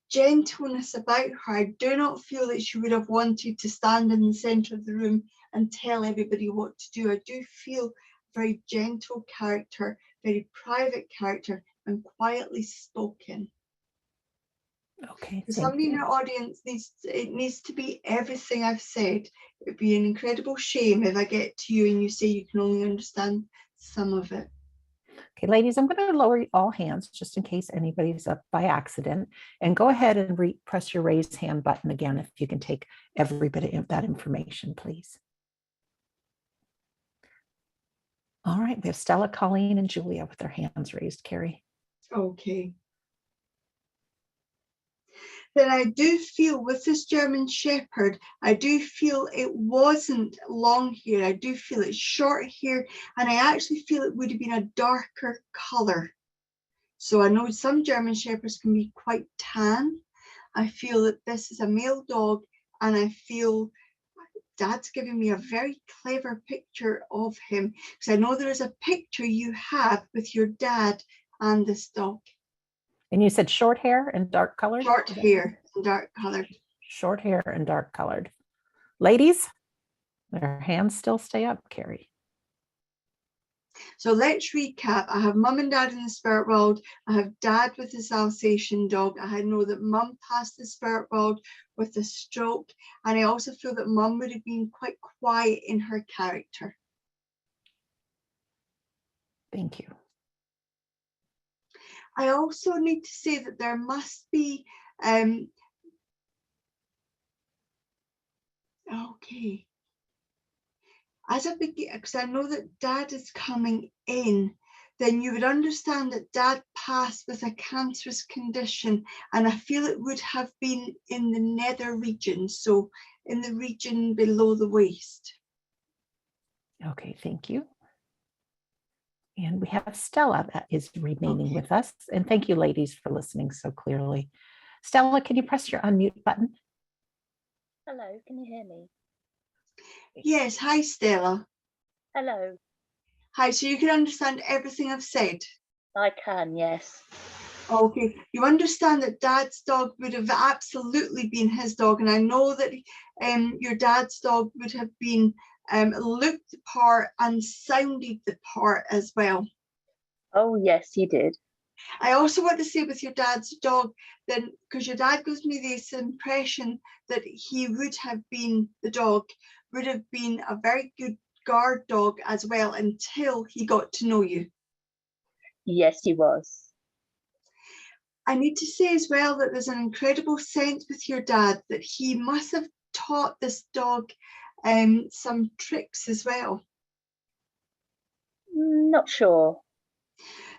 gentleness about her. I do not feel that she would have wanted to stand in the center of the room and tell everybody what to do. I do feel a very gentle character, very private character, and quietly spoken. Okay, Somebody in our audience needs to be everything I've said. It would be an incredible shame if I get to you and you say you can only understand some of it. Okay, ladies, I'm going to lower all hands just in case anybody's up by accident, and go ahead and press your raise hand button again if you can take every bit of that information, please. All right, we have Stella, Colleen, and Julia with their hands raised. Carrie. Okay. Then I do feel with this German Shepherd, I do feel it wasn't long hair. I do feel it's short hair, and I actually feel it would have been a darker color. So I know some German Shepherds can be quite tan. I feel that this is a male dog, and I feel Dad's giving me a very clever picture of him, because I know there is a picture you have with your dad and this dog. And you said short hair and dark colored? Short hair and dark colored. Short hair and dark colored. Ladies, their hands still stay up, Carrie. So let's recap. I have mum and dad in the spirit world. I have dad with his Alsatian dog. I know that mum passed the spirit world with a stroke. And I also feel that mum would have been quite quiet in her character. Thank you. I also need to say that there must be, okay. As I begin, because I know that dad is coming in, then you would understand that dad passed with a cancerous condition, and I feel it would have been in the nether region, so in the region below the waist. Okay, thank you. And we have Stella that is remaining with us. And thank you, ladies, for listening so clearly. Stella, can you press your unmute button? Hello, can you hear me? Yes, hi Stella. Hello. Hi, so you can understand everything I've said? I can, yes. Okay, you understand that dad's dog would have absolutely been his dog, and I know that your dad's dog would have been looked the part and sounded the part as well. Oh yes, he did. I also want to say with your dad's dog, then, because your dad gives me this impression that he would have been, the dog would have been a very good guard dog as well until he got to know you. Yes, he was. I need to say as well that there's an incredible sense with your dad that he must have taught this dog some tricks as well. Not sure.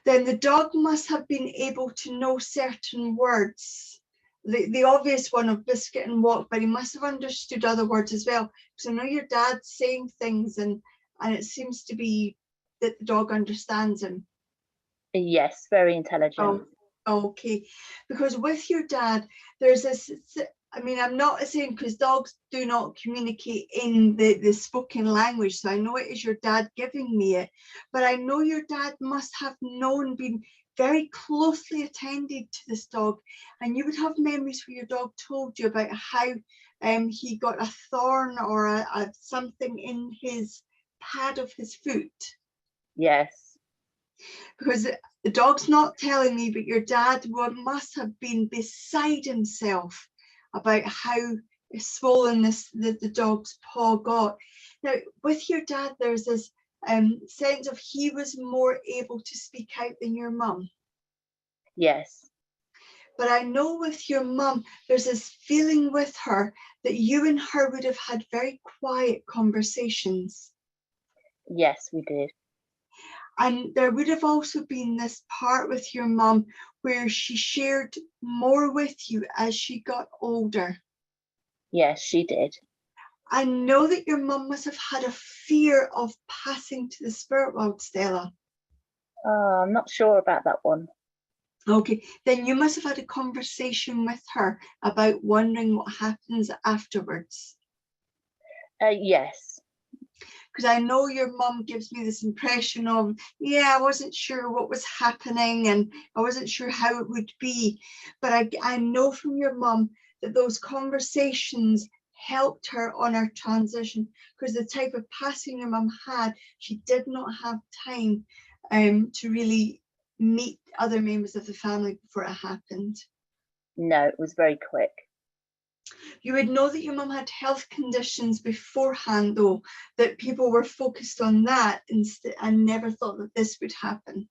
Then the dog must have been able to know certain words. The obvious one of biscuit and walk, but he must have understood other words as well. Because I know your dad's saying things and it seems to be that the dog understands him. Yes, very intelligent. Oh, okay. Because with your dad, there's this, I mean, I'm not saying, because dogs do not communicate in the spoken language, so I know it is your dad giving me it, but I know your dad must have known, been very closely attended to this dog, and you would have memories where your dog told you about how he got a thorn or a something in his pad of his foot. Yes. Because the dog's not telling me, but your dad must have been beside himself about how swollen the dog's paw got. Now, with your dad, there's this sense of he was more able to speak out than your mum. Yes. But I know with your mum, there's this feeling with her that you and her would have had very quiet conversations. Yes, we did. And there would have also been this part with your mum where she shared more with you as she got older. Yes, she did. I know that your mum must have had a fear of passing to the spirit world, Stella. I'm not sure about that one. Okay, then you must have had a conversation with her about wondering what happens afterwards. Yes. Because I know your mum gives me this impression of, yeah, I wasn't sure what was happening and I wasn't sure how it would be. But I know from your mum that those conversations helped her on her transition, because the type of passing your mum had, she did not have time to really meet other members of the family before it happened. No, it was very quick. You would know that your mum had health conditions beforehand, though, that people were focused on that instead and never thought that this would happen.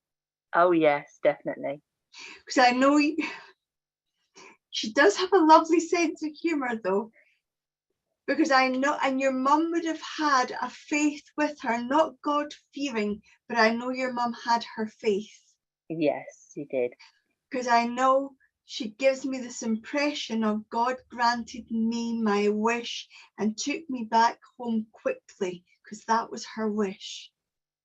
Oh yes, definitely. Because I know she does have a lovely sense of humour, though. Because I know, and your mum would have had a faith with her, not God-fearing, but I know your mum had her faith. Yes, she did. Because I know she gives me this impression of God granted me my wish and took me back home quickly, because that was her wish.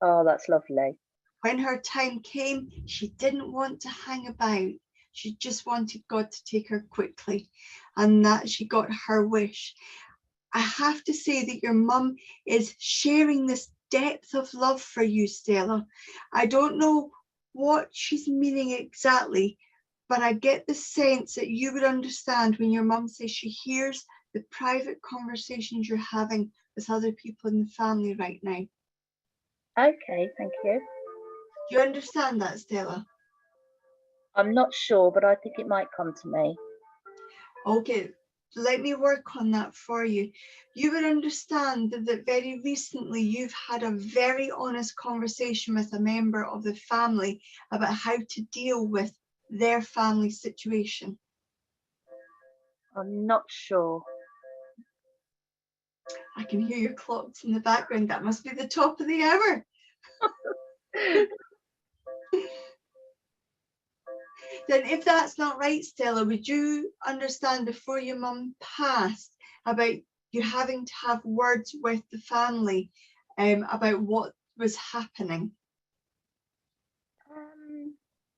Oh, that's lovely. When her time came, she didn't want to hang about. She just wanted God to take her quickly, and that she got her wish. I have to say that your mum is sharing this depth of love for you, Stella. I don't know what she's meaning exactly, but I get the sense that you would understand when your mum says she hears the private conversations you're having with other people in the family right now. Okay, thank you. Do you understand that, Stella? I'm not sure, but I think it might come to me. Okay, let me work on that for you. You would understand that very recently you've had a very honest conversation with a member of the family about how to deal with their family situation. I'm not sure. I can hear your clocks in the background. That must be the top of the hour. Then if that's not right, Stella, would you understand before your mum passed about you having to have words with the family about what was happening?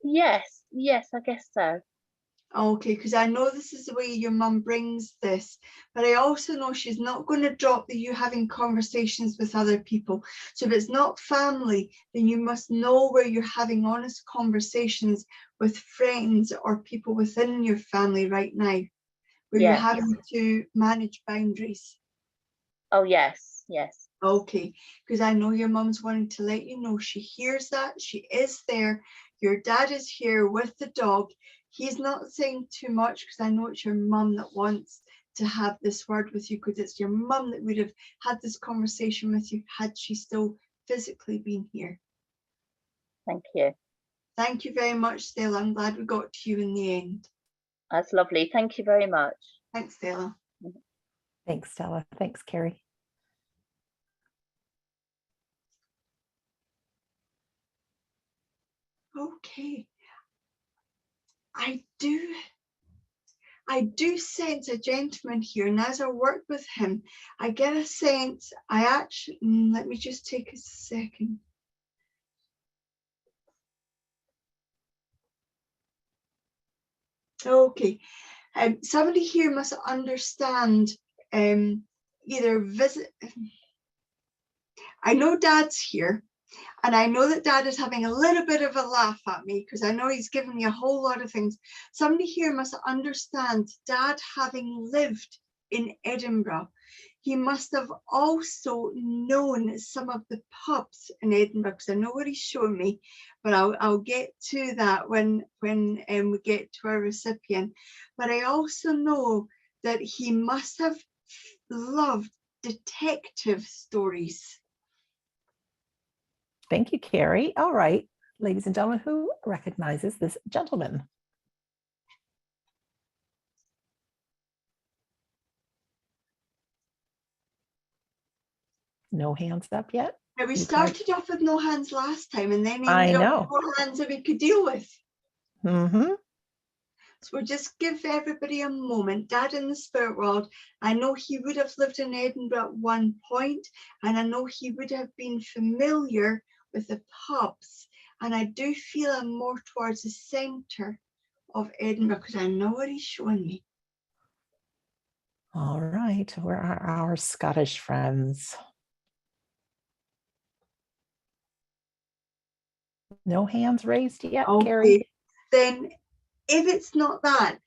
Yes, I guess so. Okay, because I know this is the way your mum brings this, but I also know she's not going to drop you having conversations with other people. So if it's not family, then you must know where you're having honest conversations with friends or people within your family right now, where you're having to manage boundaries. Oh, yes. Okay, because I know your mum's wanting to let you know she hears that, she is there. Your dad is here with the dog. He's not saying too much because I know it's your mum that wants to have this word with you, because it's your mum that would have had this conversation with you had she still physically been here. Thank you. Thank you very much, Stella. I'm glad we got to you in the end. That's lovely. Thank you very much. Thanks, Stella. Thanks, Stella. Thanks, Carrie. Okay. I do sense a gentleman here, and as I work with him, I get a sense, let me just take a second. Okay, somebody here must understand either visit. I know Dad's here, and I know that Dad is having a little bit of a laugh at me because I know he's given me a whole lot of things. Somebody here must understand Dad having lived in Edinburgh. He must have also known some of the pubs in Edinburgh, because I know what he's showing me, but I'll get to that when we get to our recipient. But I also know that he must have loved detective stories. Thank you, Carrie. All right, ladies and gentlemen, who recognizes this gentleman? No hands up yet? Now, we started off with no hands last time, and then I ended know. up with more hands that we could deal with. Mm-hmm. So we'll just give everybody a moment. Dad in the spirit world, I know he would have lived in Edinburgh at one point, and I know he would have been familiar with the pubs. And I do feel I'm more towards the centre of Edinburgh because I know what he's showing me. All right, where are our Scottish friends? No hands raised yet, Okay. Carrie? Then if it's not that,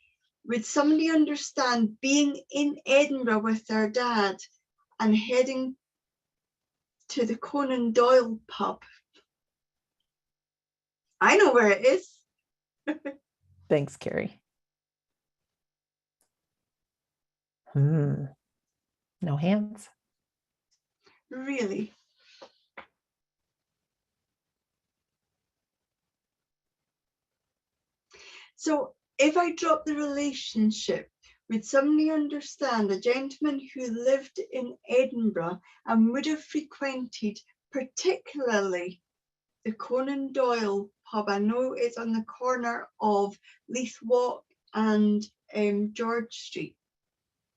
would somebody understand being in Edinburgh with their dad and heading to the Conan Doyle pub? I know where it is. Thanks, Carrie. No hands. Really? So if I drop the relationship, would somebody understand a gentleman who lived in Edinburgh and would have frequented particularly the Conan Doyle pub? I know it's on the corner of Leith Walk and George Street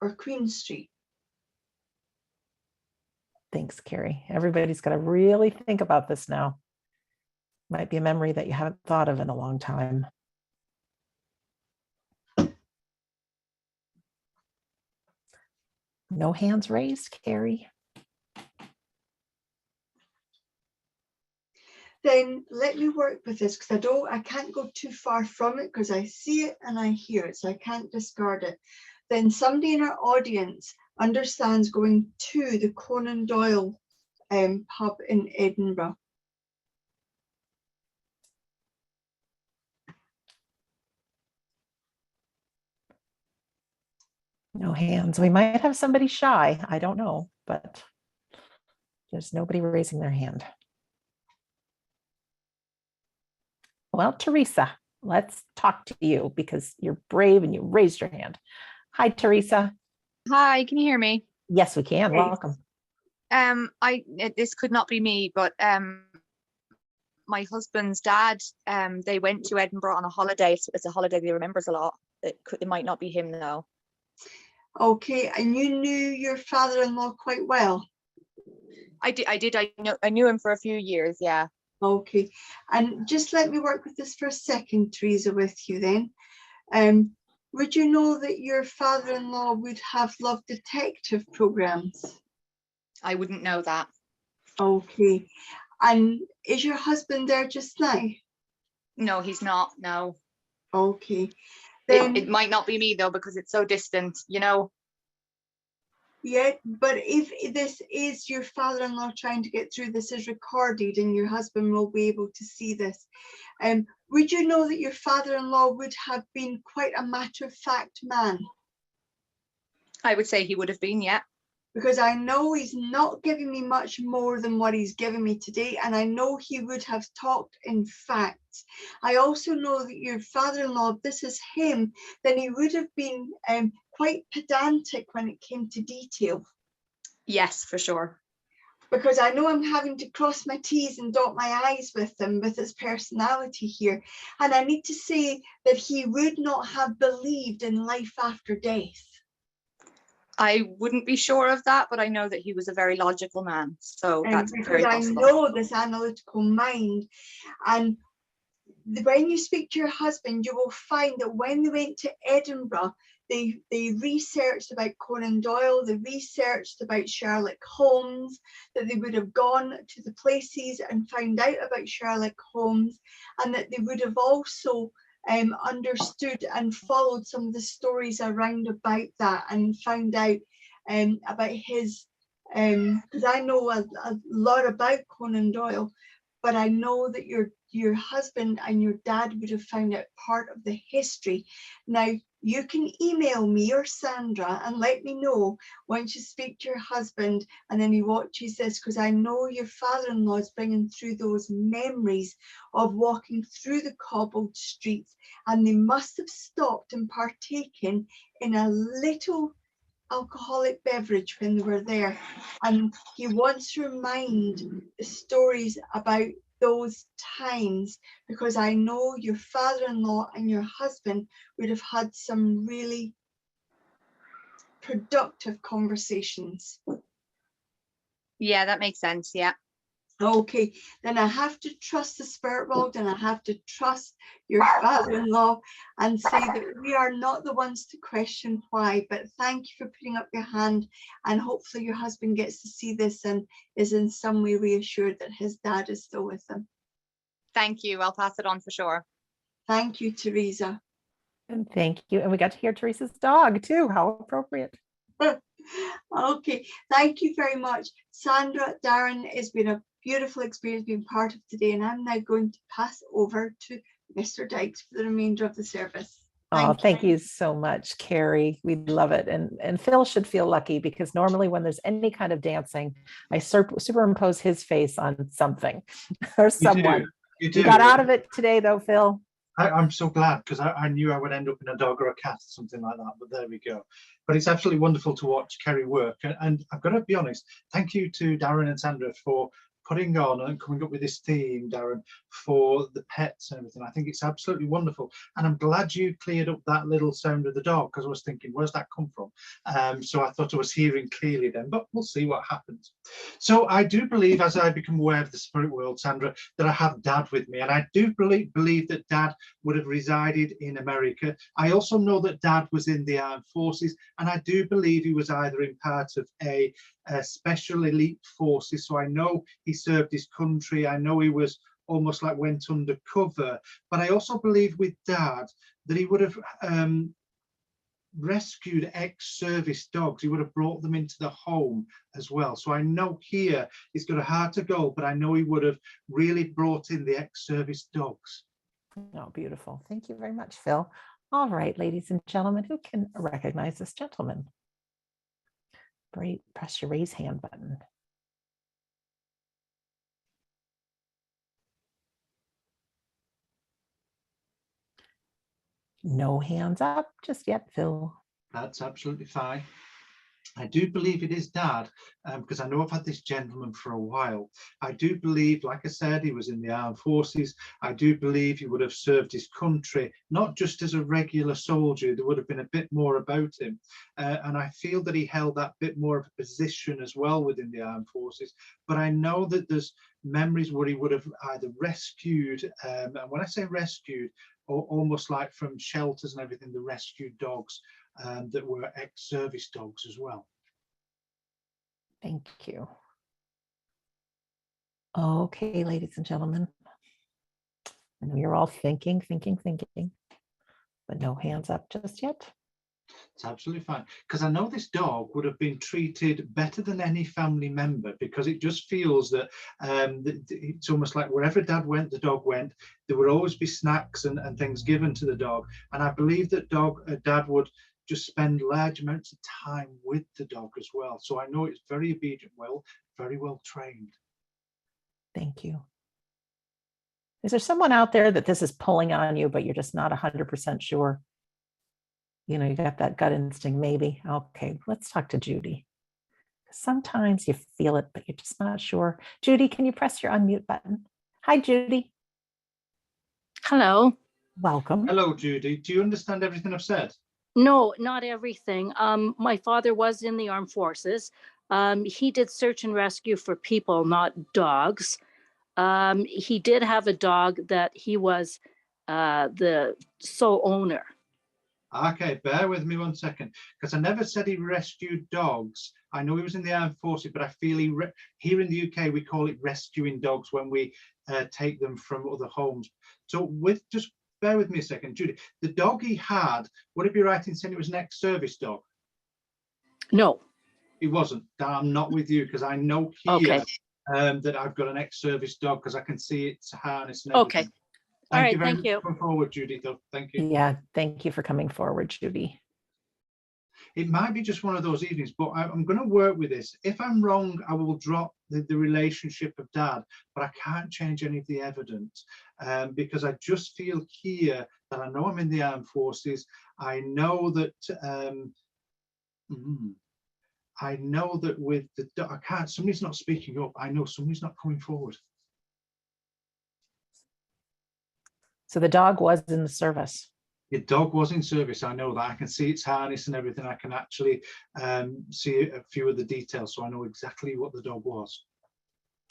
or Queen Street. Thanks, Carrie. Everybody's got to really think about this now. Might be a memory that you haven't thought of in a long time. No hands raised, Carrie. Then let me work with this, because I can't go too far from it, because I see it and I hear it, so I can't discard it. Then somebody in our audience understands going to the Conan Doyle pub in Edinburgh. No hands. We might have somebody shy. I don't know, but there's nobody raising their hand. Well, Teresa, let's talk to you because you're brave and you raised your hand. Hi, Teresa. Hi, can you hear me? Yes, we can. Hey. Welcome. This could not be me, but my husband's dad, they went to Edinburgh on a holiday. So it's a holiday he remembers a lot. It might not be him though. Okay, and you knew your father-in-law quite well. I did. I knew him for a few years. Yeah. Okay, and just let me work with this for a second, Teresa, with you then. Would you know that your father-in-law would have loved detective programs? I wouldn't know that. Okay, and is your husband there just now? No, he's not. No. Okay, then It might not be me though, because it's so distant, you know. yeah, but if this is your father-in-law trying to get through, this is recorded and your husband will be able to see this. Would you know that your father-in-law would have been quite a matter-of-fact man? I would say he would have been, yeah. Because I know he's not giving me much more than what he's given me today, and I know he would have talked in facts. I also know that your father-in-law, if this is him, then he would have been quite pedantic when it came to detail. Yes, for sure. Because I know I'm having to cross my T's and dot my I's with him, with his personality here. And I need to say that he would not have believed in life after death. I wouldn't be sure of that, but I know that he was a very logical man. So that's very because I possible. know this analytical mind. And when you speak to your husband, you will find that when they went to Edinburgh, they researched about Conan Doyle, they researched about Sherlock Holmes, that they would have gone to the places and found out about Sherlock Holmes, and that they would have also understood and followed some of the stories around about that and found out about his, because I know a lot about Conan Doyle, but I know that your husband and your dad would have found out part of the history. Now, you can email me or Sandra and let me know once you speak to your husband and then he watches this, because I know your father-in-law is bringing through those memories of walking through the cobbled streets, and they must have stopped and partaken in a little alcoholic beverage when they were there, and he wants to remind the stories about those times, because I know your father-in-law and your husband would have had some really productive conversations. Yeah, that makes sense. Yeah. Okay, then I have to trust the spirit world and I have to trust your father-in-law and say that we are not the ones to question why, but thank you for putting up your hand, and hopefully your husband gets to see this and is in some way reassured that his dad is still with him. Thank you. I'll pass it on for sure. Thank you, Teresa. And thank you. And we got to hear Teresa's dog too. How appropriate. Okay, thank you very much. Sandra, Darren, it's been a beautiful experience being part of today, and I'm now going to pass over to Mr. Dykes for the remainder of the service. Thank you so much, Carrie. We love it. And Phil should feel lucky, because normally when there's any kind of dancing, I superimpose his face on something or someone. You do. You got out of it today though, Phil. I'm so glad, because I knew I would end up in a dog or a cat, something like that, but there we go. But it's absolutely wonderful to watch Kerry work. And I've got to be honest, thank you to Darren and Sandra for putting on and coming up with this theme, Darren, for the pets and everything. I think it's absolutely wonderful. And I'm glad you cleared up that little sound of the dog, because I was thinking, where's that come from? So I thought I was hearing clearly then, but we'll see what happens. So I do believe, as I become aware of the spirit world, Sandra, that I have Dad with me. And I do believe that Dad would have resided in America. I also know that Dad was in the armed forces, and I do believe he was either in part of a special elite forces. So I know he served his country. I know he was almost like went undercover. But I also believe with Dad that he would have rescued ex-service dogs. He would have brought them into the home as well. So I know here he's got a heart to go, but I know he would have really brought in the ex-service dogs. Oh, beautiful. Thank you very much, Phil. All right, ladies and gentlemen, who can recognize this gentleman? Great. Press your raise hand button. No hands up just yet, Phil. That's absolutely fine. I do believe it is Dad, because I know I've had this gentleman for a while. I do believe, like I said, he was in the armed forces. I do believe he would have served his country, not just as a regular soldier. There would have been a bit more about him. And I feel that he held that bit more of a position as well within the armed forces. But I know that there's memories where he would have either rescued, and when I say rescued, almost like from shelters and everything, the rescued dogs that were ex-service dogs as well. Thank you. Okay, ladies and gentlemen. I know you're all thinking, but no hands up just yet. It's absolutely fine, because I know this dog would have been treated better than any family member, because it just feels that it's almost like wherever Dad went, the dog went. There would always be snacks and things given to the dog, and I believe that Dad would just spend large amounts of time with the dog as well. So I know it's very obedient, very well trained. Thank you. Is there someone out there that this is pulling on you, but you're just not 100% sure? You know, you got that gut instinct, maybe. Okay, let's talk to Judy. Sometimes you feel it, but you're just not sure. Judy, can you press your unmute button? Hi, Judy. Hello. Welcome. Hello, Judy. Do you understand everything I've said? No, not everything. My father was in the armed forces. He did search and rescue for people, not dogs. He did have a dog that he was the sole owner. Okay, bear with me 1 second, because I never said he rescued dogs. I know he was in the armed forces, but I feel here in the UK, we call it rescuing dogs when we take them from other homes. So just bear with me a second, Judy. The dog he had, would it be right in saying it was an ex-service dog? No. He wasn't. I'm not with you, because I know here that I've got an ex-service dog, because I can see its harness and everything. Okay. All right, thank you. Come forward, Judy, though. Thank you. Yeah, thank you for coming forward, Judy. It might be just one of those evenings, but I'm going to work with this. If I'm wrong, I will drop the relationship of Dad, but I can't change any of the evidence because I just feel here that I know I'm in the armed forces. I know that with the somebody's not speaking up. I know somebody's not coming forward. So the dog was in the service. Your dog was in service. I know that. I can see its harness and everything. I can actually see a few of the details, so I know exactly what the dog was.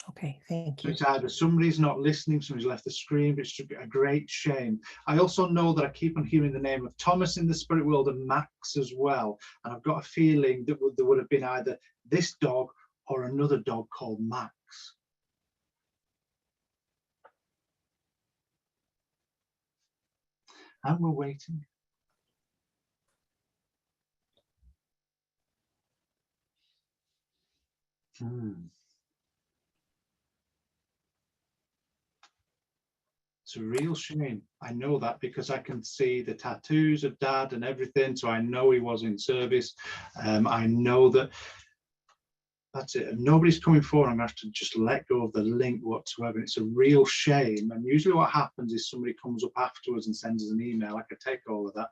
Okay, thank you. It's either somebody's not listening, somebody's left the screen, but it's a great shame. I also know that I keep on hearing the name of Thomas in the spirit world and Max as well, and I've got a feeling that there would have been either this dog or another dog called Max. And we're waiting. It's a real shame. I know that because I can see the tattoos of Dad and everything, so I know he was in service. I know that that's it. If nobody's coming forward, I'm going to have to just let go of the link whatsoever. It's a real shame. And usually what happens is somebody comes up afterwards and sends us an email. I could take all of that.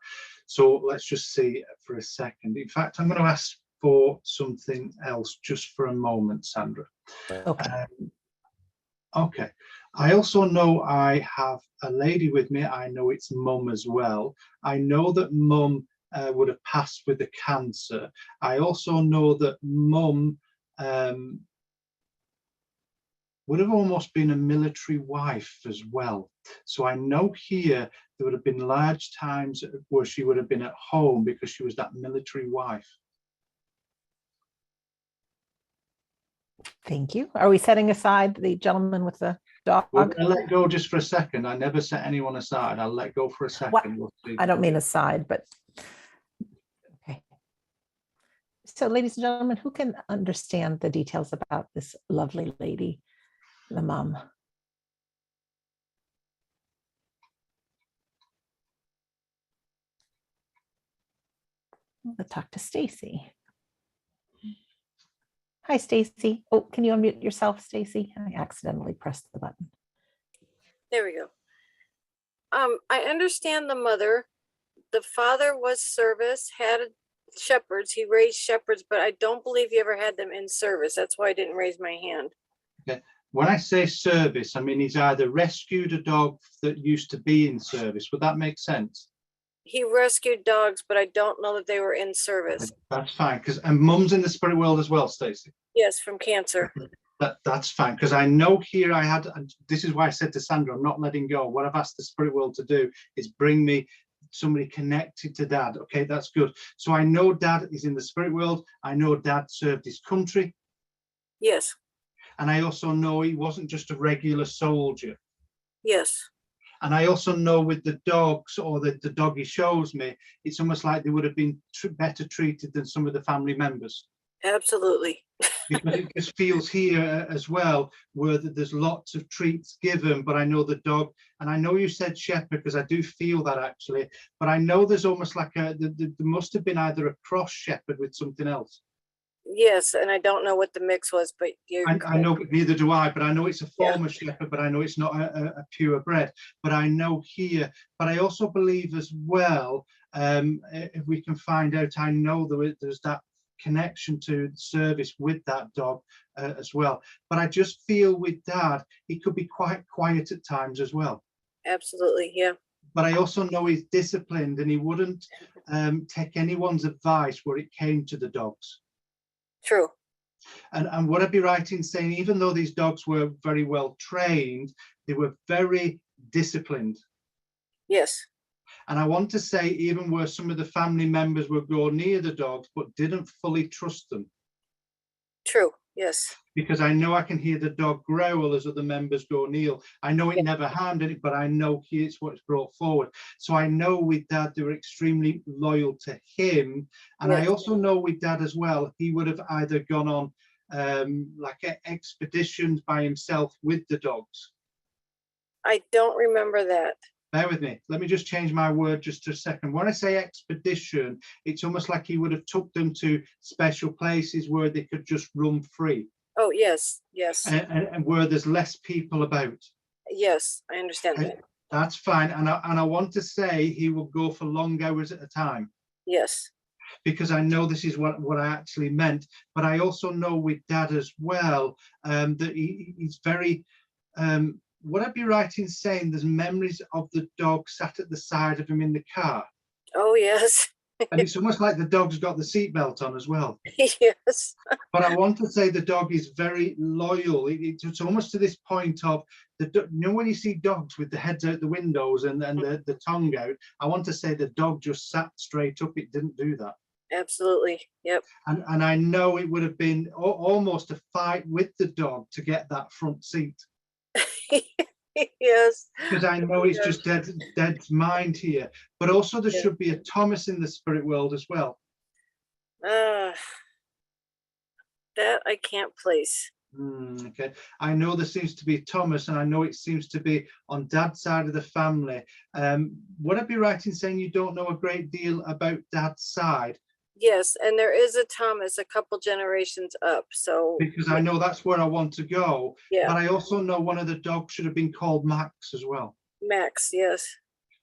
So let's just see for a second. In fact, I'm going to ask for something else just for a moment, Sandra. Okay. Okay. I also know I have a lady with me. I know it's mum as well. I know that mum would have passed with the cancer. I also know that mum would have almost been a military wife as well. So I know here there would have been large times where she would have been at home because she was that military wife. Thank you. Are we setting aside the gentleman with the dog? We're going to let go just for a second. I never set anyone aside. I'll let go for a second. What? We'll see. I don't mean aside, but okay. So, ladies and gentlemen, who can understand the details about this lovely lady, the mom? Let's talk to Stacy. Hi, Stacy. Oh, can you unmute yourself, Stacy? I accidentally pressed the button. There we go. I understand the mother. The father was service, had shepherds. He raised shepherds, but I don't believe he ever had them in service. That's why I didn't raise my hand. Okay. When I say service, I mean he's either rescued a dog that used to be in service. Would that make sense? He rescued dogs, but I don't know that they were in service. That's fine, and mum's in the spirit world as well, Stacey. Yes, from cancer. That's fine, because I know here I had, and this is why I said to Sandra, I'm not letting go. What I've asked the spirit world to do is bring me somebody connected to Dad. Okay, that's good. So I know Dad is in the spirit world. I know Dad served his country. Yes. And I also know he wasn't just a regular soldier. Yes. And I also know with the dogs, or the dog he shows me, it's almost like they would have been better treated than some of the family members. Absolutely. Because it just feels here as well, where there's lots of treats given, but I know the dog, and I know you said shepherd, because I do feel that actually, but I know there's almost like there must have been either a cross shepherd with something else. Yes, and I don't know what the mix was, but I know, neither do I, but I know it's a form of shepherd, but I know it's not a purebred. But I know here, but I also believe as well, if we can find out, I know there's that connection to service with that dog as well. But I just feel with Dad, he could be quite quiet at times as well. Absolutely, yeah. But I also know he's disciplined, and he wouldn't take anyone's advice where it came to the dogs. True. And would I be right in saying, even though these dogs were very well trained, they were very disciplined? Yes. And I want to say, even where some of the family members would go near the dogs, but didn't fully trust them. True. Yes. Because I know I can hear the dog growl as other members go near. I know it never harmed it, but I know it's what's brought forward. So I know with Dad, they were extremely loyal to him. And I also know with Dad as well, he would have either gone on like expeditions by himself with the dogs. I don't remember that. Bear with me. Let me just change my word just a second. When I say expedition, it's almost like he would have took them to special places where they could just run free. Oh, yes, yes. And where there's less people about. Yes, I understand that. That's fine. And I want to say he will go for long hours at a time. Yes. Because I know this is what I actually meant. But I also know with Dad as well, that he's very... would I be right in saying there's memories of the dog sat at the side of him in the car? Oh, yes. And it's almost like the dog's got the seatbelt on as well. Yes. But I want to say the dog is very loyal. It's almost to this point of, you know, when you see dogs with the heads out the windows and the tongue out, I want to say the dog just sat straight up. It didn't do that. Absolutely. Yep. And I know it would have been almost a fight with the dog to get that front seat. Yes. Because I know it's just Dad's mind here. But also there should be a Thomas in the spirit world as well. That I can't place. Okay. I know there seems to be Thomas, and I know it seems to be on Dad's side of the family. Would I be right in saying you don't know a great deal about Dad's side? Yes, and there is a Thomas a couple generations up. So because I know that's where I want to go. Yeah. But I also know one of the dogs should have been called Max as well. Max, yes.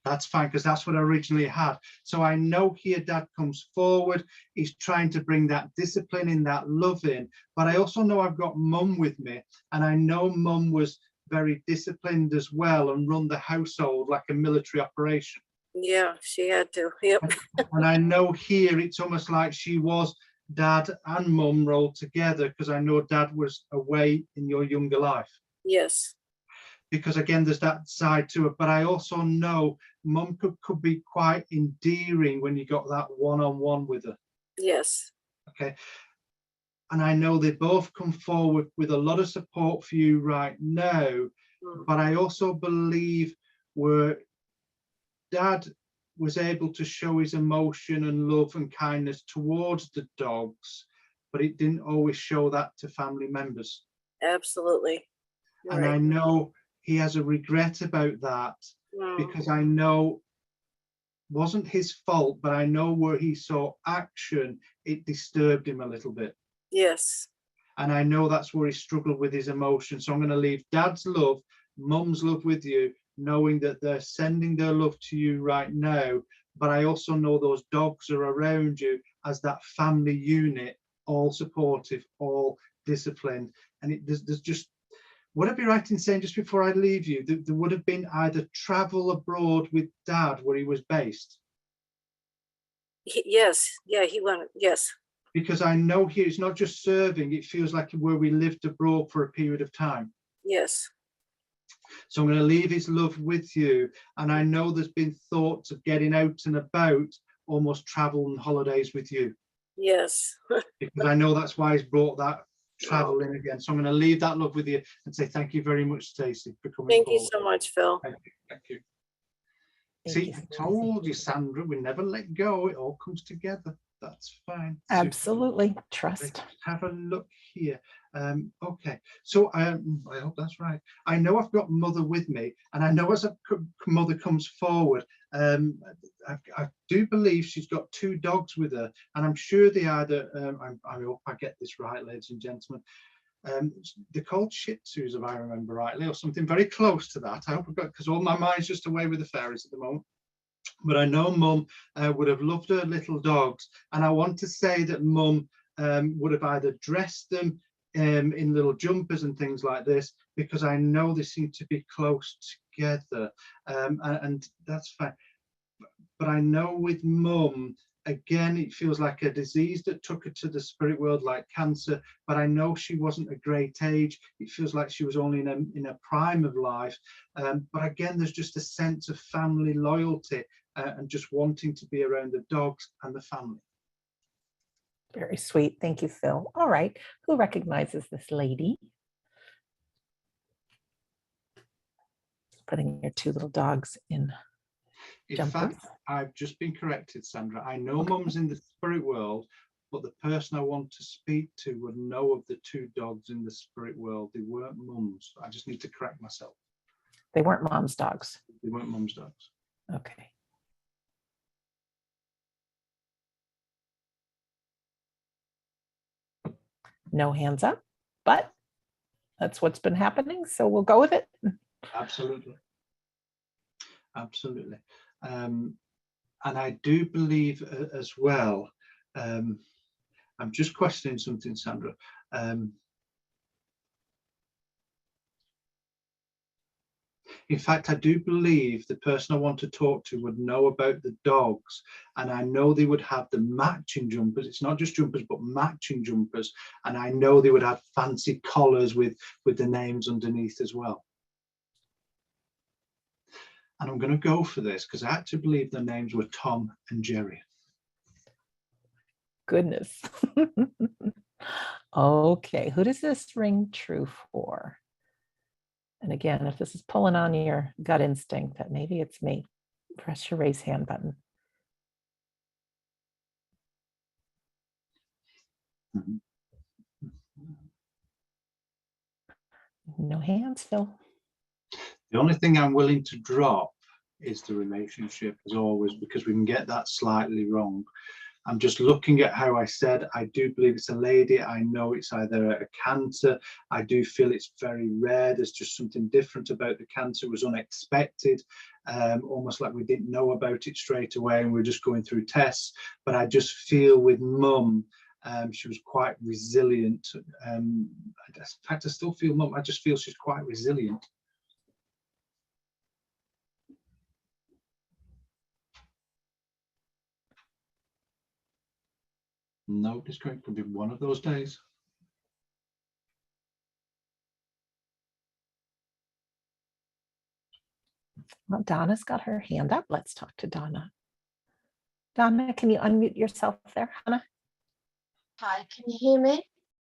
That's fine, because that's what I originally had. So I know here Dad comes forward. He's trying to bring that discipline in, that love in. But I also know I've got Mum with me, and I know Mum was very disciplined as well and run the household like a military operation. Yeah, she had to. Yep. And I know here it's almost like she was dad and mum rolled together, because I know dad was away in your younger life. Yes. Because again, there's that side to it. But I also know mum could be quite endearing when you got that one-on-one with her. Yes. Okay. And I know they both come forward with a lot of support for you right now. But I also believe where dad was able to show his emotion and love and kindness towards the dogs, but it didn't always show that to family members. Absolutely. You're And right. I know he has a regret about that, because I know wasn't his fault, but I know where he saw action, it disturbed him a little bit. Yes. And I know that's where he struggled with his emotions. So I'm going to leave dad's love, mum's love with you, knowing that they're sending their love to you right now. But I also know those dogs are around you as that family unit, all supportive, all disciplined. And there's just, would I be right in saying, just before I leave you, that there would have been either travel abroad with dad where he was based? Yes. Yeah, he went. Yes. Because I know here it's not just serving, it feels like where we lived abroad for a period of time. Yes. So I'm going to leave his love with you. And I know there's been thoughts of getting out and about, almost travel and holidays with you. Yes. Because I know that's why he's brought that travel in again. So I'm going to leave that love with you and say thank you very much, Stacey, for coming Thank forward. you so much, Phil. Thank you. Thank you. Thank See, you, I told you, Sandra, we never let go. It all comes together. That's fine. Absolutely. Trust. Let's have a look here. Okay, so I hope that's right. I know I've got mother with me, and I know as a mother comes forward, I do believe she's got 2 dogs with her, and I'm sure they either, I hope I get this right, ladies and gentlemen, they're called Shih Tzus, if I remember rightly, or something very close to that. I hope I've got, because all my mind's just away with the fairies at the moment. But I know mum would have loved her little dogs, and I want to say that mum would have either dressed them in little jumpers and things like this, because I know they seem to be close together, and that's fine. But I know with mum, again, it feels like a disease that took her to the spirit world, like cancer, but I know she wasn't a great age. It feels like she was only in a prime of life. But again, there's just a sense of family loyalty and just wanting to be around the dogs and the family. Very sweet. Thank you, Phil. All right. Who recognizes this lady? Putting your 2 little dogs in jumpers. Fact, I've just been corrected, Sandra. I know mum's in the spirit world, but the person I want to speak to would know of the 2 dogs in the spirit world. They weren't mum's. I just need to correct myself. They weren't mom's dogs. They weren't mum's dogs. Okay. No hands up, but that's what's been happening. So we'll go with it. Absolutely. Absolutely. And I do believe as well, I'm just questioning something, Sandra. In fact, I do believe the person I want to talk to would know about the dogs, and I know they would have the matching jumpers. It's not just jumpers, but matching jumpers. And I know they would have fancy collars with the names underneath as well. And I'm going to go for this because I actually believe their names were Tom and Jerry. Goodness. Okay, who does this ring true for? And again, if this is pulling on your gut instinct that maybe it's me, press your raise hand button. No hands, Phil. The only thing I'm willing to drop is the relationship, as always, because we can get that slightly wrong. I'm just looking at how I said, I do believe it's a lady. I know it's either a cancer. I do feel it's very rare. There's just something different about the cancer. It was unexpected, almost like we didn't know about it straight away and we're just going through tests. But I just feel with mum, she was quite resilient. In fact, I still feel mum, I just feel she's quite resilient. No, it's correct. Could be one of those days. Well, Donna's got her hand up. Let's talk to Donna. Donna, can you unmute yourself there, Hannah? Hi, can you hear me?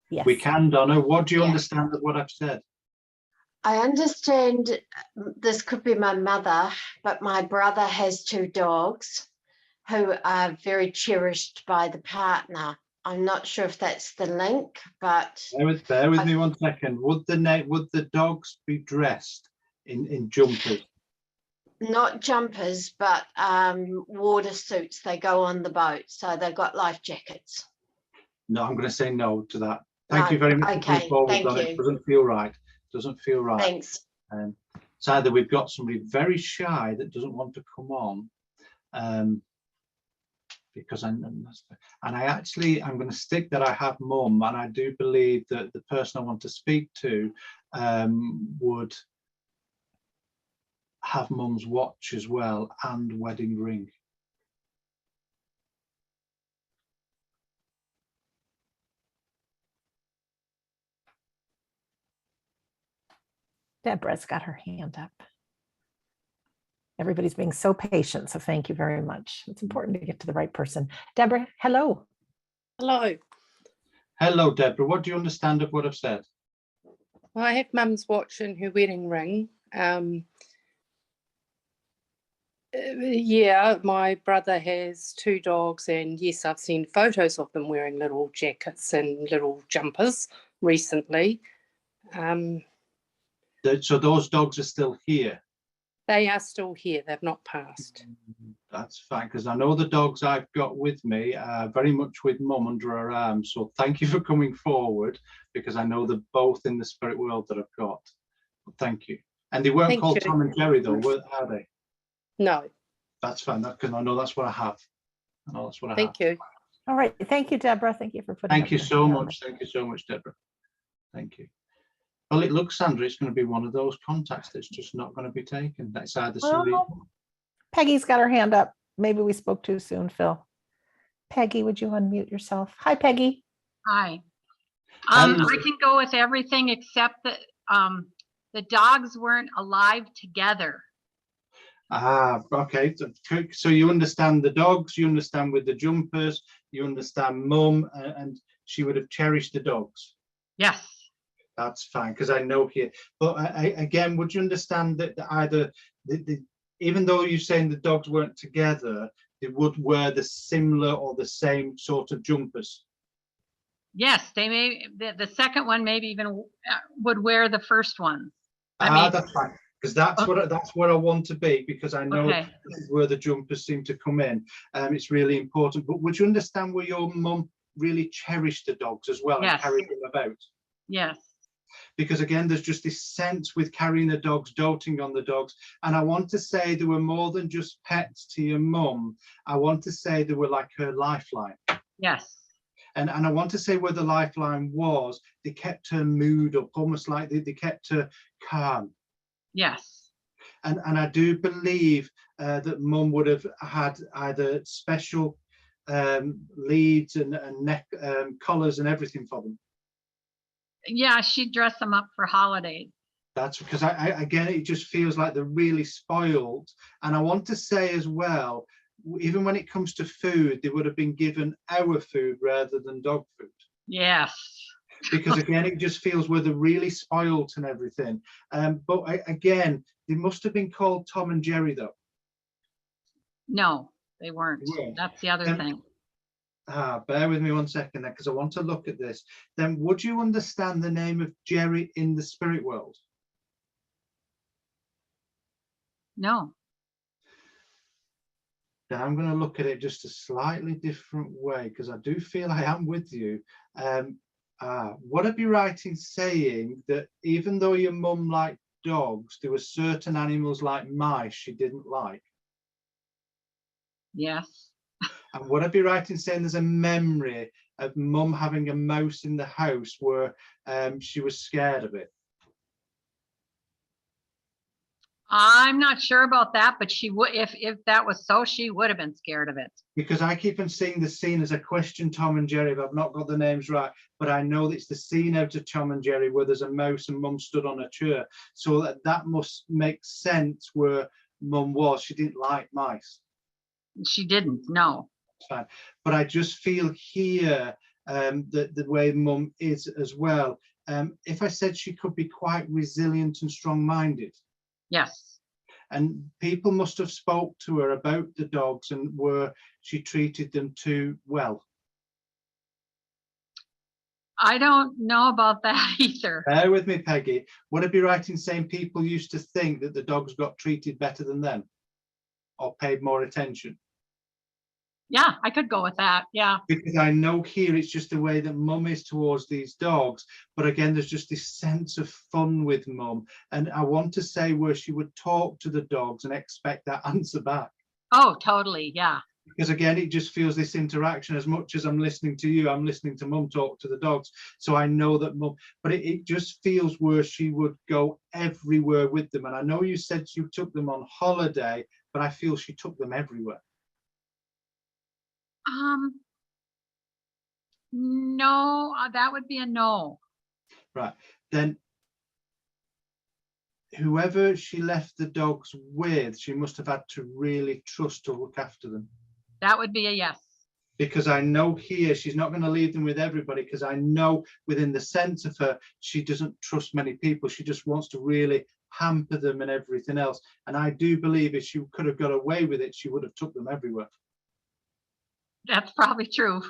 Yes. We can, Donna. What do you Yeah. understand of what I've said? I understand this could be my mother, but my brother has 2 dogs who are very cherished by the partner. I'm not sure if that's the link, but Bear with me 1 second. Would the dogs be dressed in jumpers? not jumpers, but water suits. They go on the boat, so they've got life jackets. No, I'm going to say no to that. Thank No, you very much for okay, coming forward, thank Donna. you. It doesn't feel right. Doesn't feel right. Thanks. It's either we've got somebody very shy that doesn't want to come on, because I'm going to stick that I have mum, and I do believe that the person I want to speak to would have mum's watch as well and wedding ring. Deborah's got her hand up. Everybody's being so patient, so thank you very much. It's important to get to the right person. Deborah, hello. Hello. Hello, Deborah. What do you understand of what I've said? Well, I have mum's watch and her wedding ring. Yeah, my brother has 2 dogs, and yes, I've seen photos of them wearing little jackets and little jumpers recently. So those dogs are still here? They are still here. They've not passed. That's fine, because I know the dogs I've got with me are very much with mum under her arm. So thank you for coming forward, because I know they're both in the spirit world that I've got. Thank you. And they weren't called Tom and Jerry, though, are they? No. That's fine, because I know that's what I have. I know that's what I have. Thank you. All right. Thank you, Deborah. Thank you for putting Thank up you your so hand. much. Thank you so much, Deborah. Thank you. Well, it looks, Sandra, it's going to be one of those contacts that's just not going to be taken. That's either somebody. Well, Peggy's got her hand up. Maybe we spoke too soon, Phil. Peggy, would you unmute yourself? Hi, Peggy. Hi. Hello. I can go with everything except that the dogs weren't alive together. Ah, okay. So you understand the dogs, you understand with the jumpers, you understand mum, and she would have cherished the dogs. Yes. That's fine, because I know here. But again, would you understand that either, even though you're saying the dogs weren't together, they would wear the similar or the same sort of jumpers? Yes, they may. The second one maybe even would wear the first one. I mean, that's fine, because that's what I want to be, because I know this is where the jumpers seem to come in. It's really important. But would you understand where your mum really cherished the dogs as well and carried them about? Yes. Because again, there's just this sense with carrying the dogs, doting on the dogs. And I want to say they were more than just pets to your mum. I want to say they were like her lifeline. Yes. And I want to say where the lifeline was, they kept her mood up, almost like they kept her calm. Yes. And I do believe that mum would have had either special leads and neck collars and everything for them. Yeah, she'd dress them up for holidays. That's because again, it just feels like they're really spoiled. And I want to say as well, even when it comes to food, they would have been given our food rather than dog food. Yes. Because again, it just feels where they're really spoiled and everything. But again, they must have been called Tom and Jerry, though. No, they weren't. That's the other thing. Bear with me 1 second then, because I want to look at this. Then would you understand the name of Jerry in the spirit world? No. Now I'm going to look at it just a slightly different way, because I do feel I am with you. Would I be right in saying that even though your mum liked dogs, there were certain animals like mice she didn't like? Yes. And would I be right in saying there's a memory of mum having a mouse in the house where she was scared of it? I'm not sure about that, but she would, if that was so, she would have been scared of it. Because I keep on seeing the scene as a question, Tom and Jerry, if I've not got the names right, but I know that it's the scene out of Tom and Jerry where there's a mouse and Mum stood on a chair. So that must make sense where Mum was. She didn't like mice. She didn't, no. Fine. But I just feel here that the way Mum is as well. If I said she could be quite resilient and strong-minded. Yes. And people must have spoke to her about the dogs and where she treated them too well. I don't know about that either. Bear with me, Peggy. Would it be right in saying people used to think that the dogs got treated better than them or paid more attention? Yeah, I could go with that. Yeah. Because I know here it's just the way that Mum is towards these dogs. But again, there's just this sense of fun with Mum. And I want to say where she would talk to the dogs and expect that answer back. Oh, totally. Yeah. Because again, it just feels this interaction. As much as I'm listening to you, I'm listening to Mum talk to the dogs. So I know that Mum, but it just feels where she would go everywhere with them. And I know you said you took them on holiday, but I feel she took them everywhere. No, that would be a no. Right. Then whoever she left the dogs with, she must have had to really trust to look after them. That would be a yes. Because I know here she's not going to leave them with everybody, because I know within the sense of her, she doesn't trust many people. She just wants to really hamper them and everything else. And I do believe if she could have got away with it, she would have took them everywhere. That's probably true.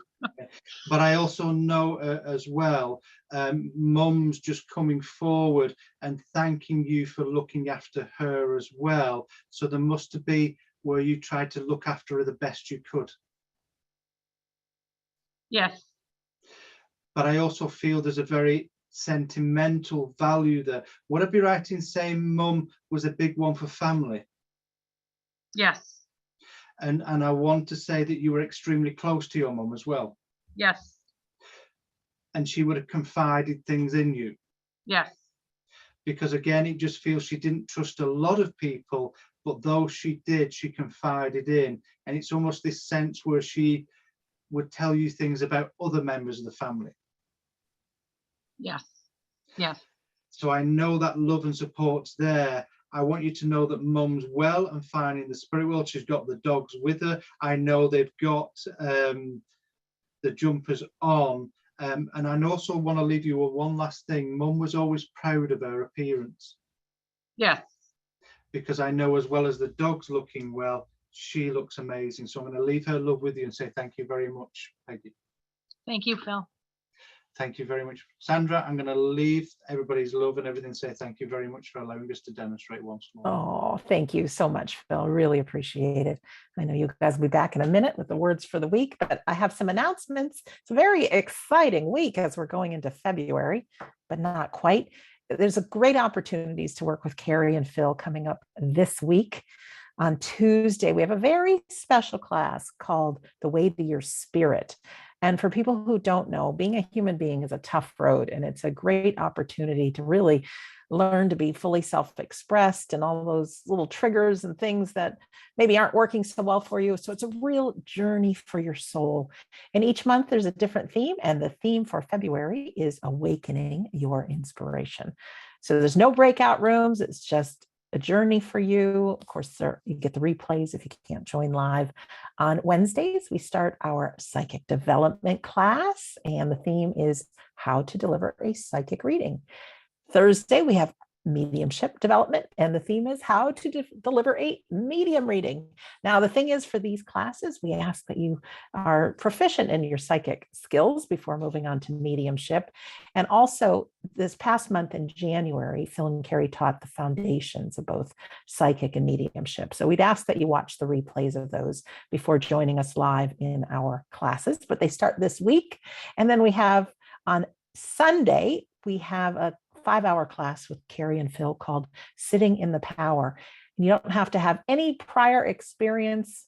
But I also know as well, Mum's just coming forward and thanking you for looking after her as well. So there must be where you tried to look after her the best you could. Yes. But I also feel there's a very sentimental value there. Would I be right in saying Mum was a big one for family? Yes. And I want to say that you were extremely close to your Mum as well. Yes. And she would have confided things in you. Yes. Because again, it just feels she didn't trust a lot of people, but those she did, she confided in. And it's almost this sense where she would tell you things about other members of the family. Yes. Yes. So I know that love and support's there. I want you to know that Mum's well and fine in the spirit world. She's got the dogs with her. I know they've got the jumpers on. And I also want to leave you with one last thing. Mum was always proud of her appearance. Yes. Because I know as well as the dog's looking well, she looks amazing. So I'm going to leave her love with you and say thank you very much, Peggy. Thank you, Phil. Thank you very much. Sandra, I'm going to leave everybody's love and everything, say thank you very much for allowing us to demonstrate once more. Oh, thank you so much, Phil. Really appreciate it. I know you guys will be back in a minute with the words for the week, but I have some announcements. It's a very exciting week as we're going into February, but not quite. There's a great opportunities to work with Carrie and Phil coming up this week. On Tuesday, we have a very special class called The Way to Your Spirit. And for people who don't know, being a human being is a tough road, and it's a great opportunity to really learn to be fully self-expressed and all those little triggers and things that maybe aren't working so well for you. So it's a real journey for your soul. And each month there's a different theme, and the theme for February is Awakening Your Inspiration. So there's no breakout rooms. It's just a journey for you. Of course, you get the replays if you can't join live. On Wednesdays, we start our psychic development class, and the theme is how to deliver a psychic reading. Thursday, we have mediumship development, and the theme is how to deliver a medium reading. Now, the thing is, for these classes, we ask that you are proficient in your psychic skills before moving on to mediumship. And also, this past month in January, Phil and Carrie taught the foundations of both psychic and mediumship. So we'd ask that you watch the replays of those before joining us live in our classes, but they start this week. And then we have on Sunday, we have a 5-hour class with Carrie and Phil called Sitting in the Power. And you don't have to have any prior experience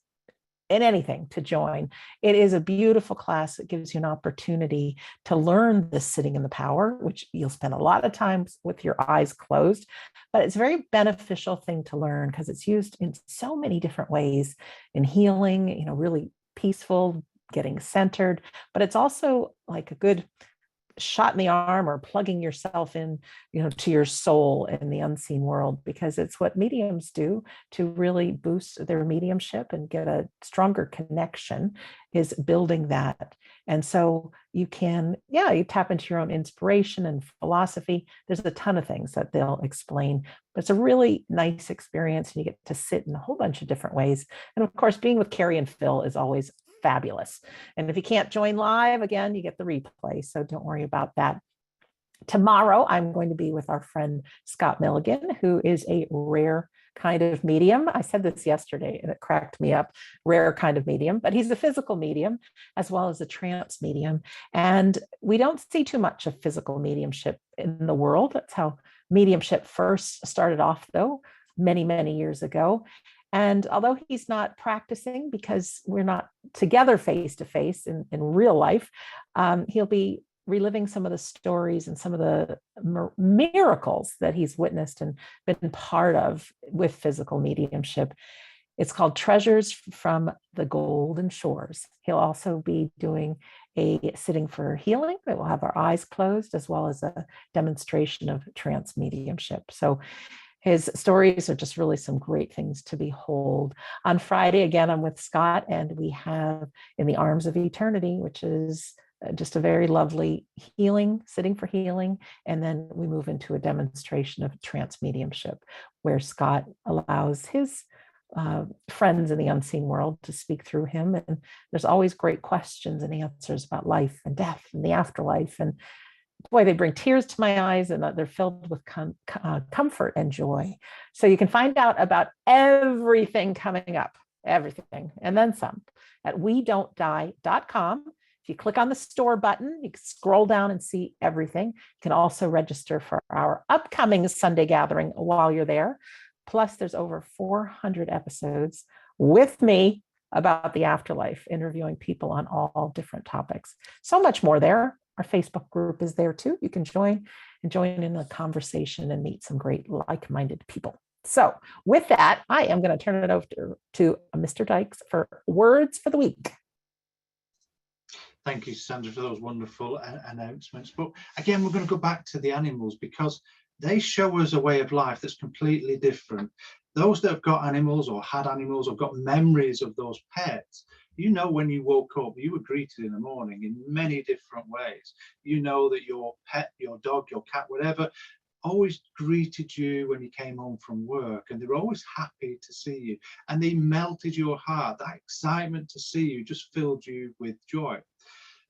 in anything to join. It is a beautiful class. It gives you an opportunity to learn this sitting in the power, which you'll spend a lot of times with your eyes closed, but it's a very beneficial thing to learn because it's used in so many different ways in healing, really peaceful, getting centered, but it's also like a good shot in the arm or plugging yourself in, to your soul in the unseen world, because it's what mediums do to really boost their mediumship and get a stronger connection, is building that. And so you can, you tap into your own inspiration and philosophy. There's a ton of things that they'll explain, but it's a really nice experience and you get to sit in a whole bunch of different ways. And of course, being with Carrie and Phil is always fabulous. And if you can't join live, again, you get the replay. So don't worry about that. Tomorrow, I'm going to be with our friend Scott Milligan, who is a rare kind of medium. I said this yesterday and it cracked me up, rare kind of medium, but he's a physical medium as well as a trance medium. And we don't see too much of physical mediumship in the world. That's how mediumship first started off, though, many, many years ago. And although he's not practicing because we're not together face to face in real life, he'll be reliving some of the stories and some of the miracles that he's witnessed and been part of with physical mediumship. It's called Treasures from the Golden Shores. He'll also be doing a sitting for healing that will have our eyes closed, as well as a demonstration of trance mediumship. So his stories are just really some great things to behold. On Friday, again, I'm with Scott, and we have In the Arms of Eternity, which is just a very lovely healing, sitting for healing. And then we move into a demonstration of trance mediumship, where Scott allows his friends in the unseen world to speak through him. And there's always great questions and answers about life and death and the afterlife. And boy, they bring tears to my eyes, and they're filled with comfort and joy. So you can find out about everything coming up, everything, and then some at wedon'tdie.com. If you click on the store button, you can scroll down and see everything. You can also register for our upcoming Sunday gathering while you're there. Plus, there's over 400 episodes with me about the afterlife, interviewing people on all different topics. So much more there. Our Facebook group is there too. You can join in a conversation and meet some great like-minded people. So with that, I am going to turn it over to Mr. Dykes for words for the week. Thank you, Sandra, for those wonderful announcements. But again, we're going to go back to the animals because they show us a way of life that's completely different. Those that have got animals or had animals or got memories of those pets, when you woke up, you were greeted in the morning in many different ways. You know that your pet, your dog, your cat, whatever, always greeted you when you came home from work, and they were always happy to see you, and they melted your heart. That excitement to see you just filled you with joy.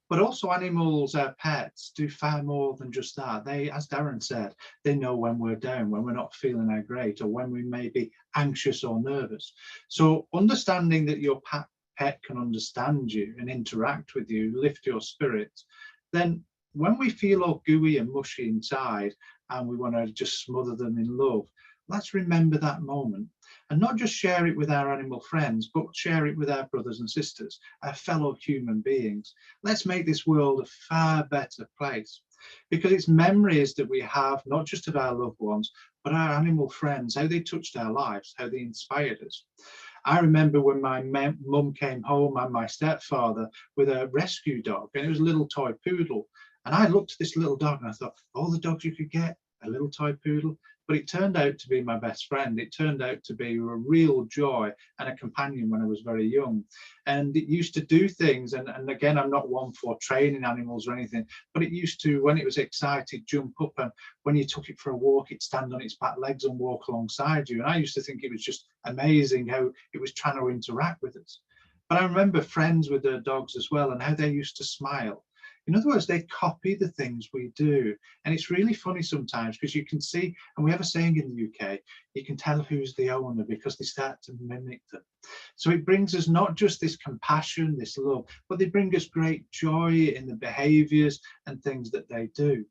But also animals, pets, do far more than just that. They, as Darren said, they know when we're down, when we're not feeling that great, or when we may be anxious or nervous. So understanding that your pet can understand you and interact with you, lift your spirits, then when we feel all gooey and mushy inside and we want to just smother them in love, let's remember that moment and not just share it with our animal friends, but share it with our brothers and sisters, our fellow human beings. Let's make this world a far better place, because it's memories that we have, not just of our loved ones, but our animal friends, how they touched our lives, how they inspired us. I remember when my mum came home and my stepfather with a rescue dog, and it was a little toy poodle. And I looked at this little dog and I thought, all the dogs you could get, a little toy poodle. But it turned out to be my best friend. It turned out to be a real joy and a companion when I was very young. And it used to do things. And again, I'm not one for training animals or anything, but it used to, when it was excited, jump up. And when you took it for a walk, it'd stand on its back legs and walk alongside you. And I used to think it was just amazing how it was trying to interact with us. But I remember friends with their dogs as well, and how they used to smile. In other words, they copy the things we do. And it's really funny sometimes because you can see, and we have a saying in the UK, you can tell who's the owner because they start to mimic them. So it brings us not just this compassion, this love, but they bring us great joy in the behaviors and things that they do.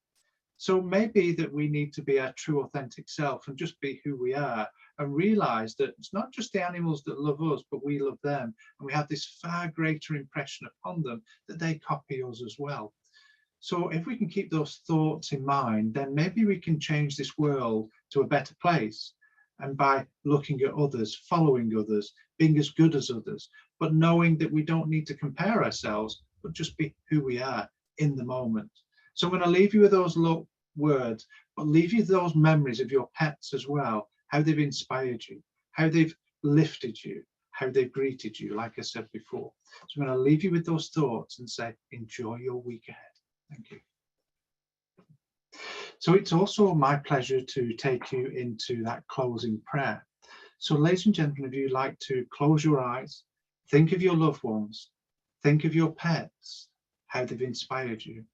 So maybe that we need to be our true authentic self and just be who we are and realize that it's not just the animals that love us, but we love them. And we have this far greater impression upon them that they copy us as well. So if we can keep those thoughts in mind, then maybe we can change this world to a better place. And by looking at others, following others, being as good as others, but knowing that we don't need to compare ourselves, but just be who we are in the moment. So I'm going to leave you with those words, but leave you those memories of your pets as well, how they've inspired you, how they've lifted you, how they've greeted you, like I said before. So I'm going to leave you with those thoughts and say, enjoy your week ahead. Thank you. So it's also my pleasure to take you into that closing prayer. So ladies and gentlemen, if you'd like to close your eyes, think of your loved ones, think of your pets, how they've inspired you.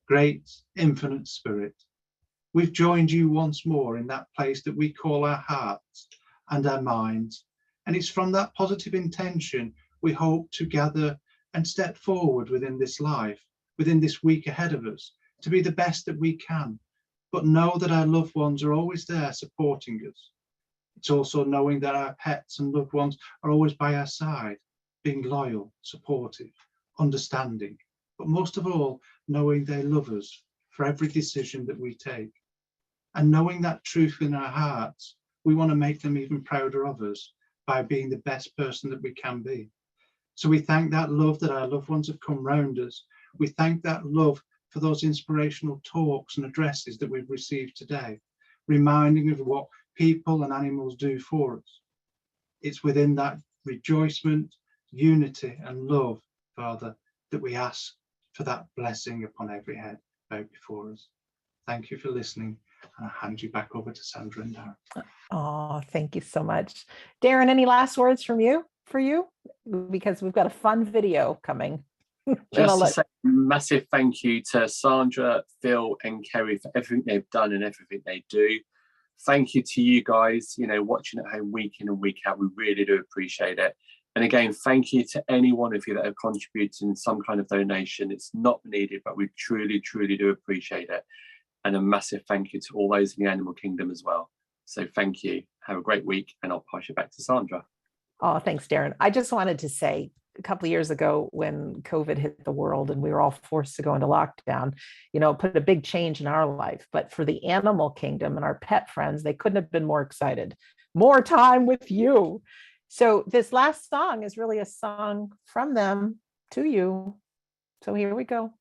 Great infinite spirit, we've joined you once more in that place that we call our hearts and our minds. And it's from that positive intention we hope to gather and step forward within this life, within this week ahead of us, to be the best that we can. But know that our loved ones are always there supporting us. It's also knowing that our pets and loved ones are always by our side, being loyal, supportive, understanding, but most of all, knowing they love us for every decision that we take. And knowing that truth in our hearts, we want to make them even prouder of us by being the best person that we can be. So we thank that love that our loved ones have come round us. We thank that love for those inspirational talks and addresses that we've received today, reminding of what people and animals do for us. It's within that rejoicement, unity and love, Father, that we ask for that blessing upon every head bowed before us. Thank you for listening, and I hand you back over to Sandra and Darren. Oh, thank you so much. Darren, any last words from you for you? Because we've got a fun video coming. Just to say a massive thank you to Sandra, Phil and Kerry for everything they've done and everything they do. Thank you to you guys, watching at home week in and week out. We really do appreciate it. And again, thank you to any one of you that have contributed in some kind of donation. It's not needed, but we truly, truly do appreciate it. And a massive thank you to all those in the animal kingdom as well. So thank you. Have a great week, and I'll pass you back to Sandra. Oh, thanks, Darren. I just wanted to say, a couple of years ago when COVID hit the world and we were all forced to go into lockdown, put a big change in our life. But for the animal kingdom and our pet friends, they couldn't have been more excited. More time with you. So this last song is really a song from them to you. So here we go.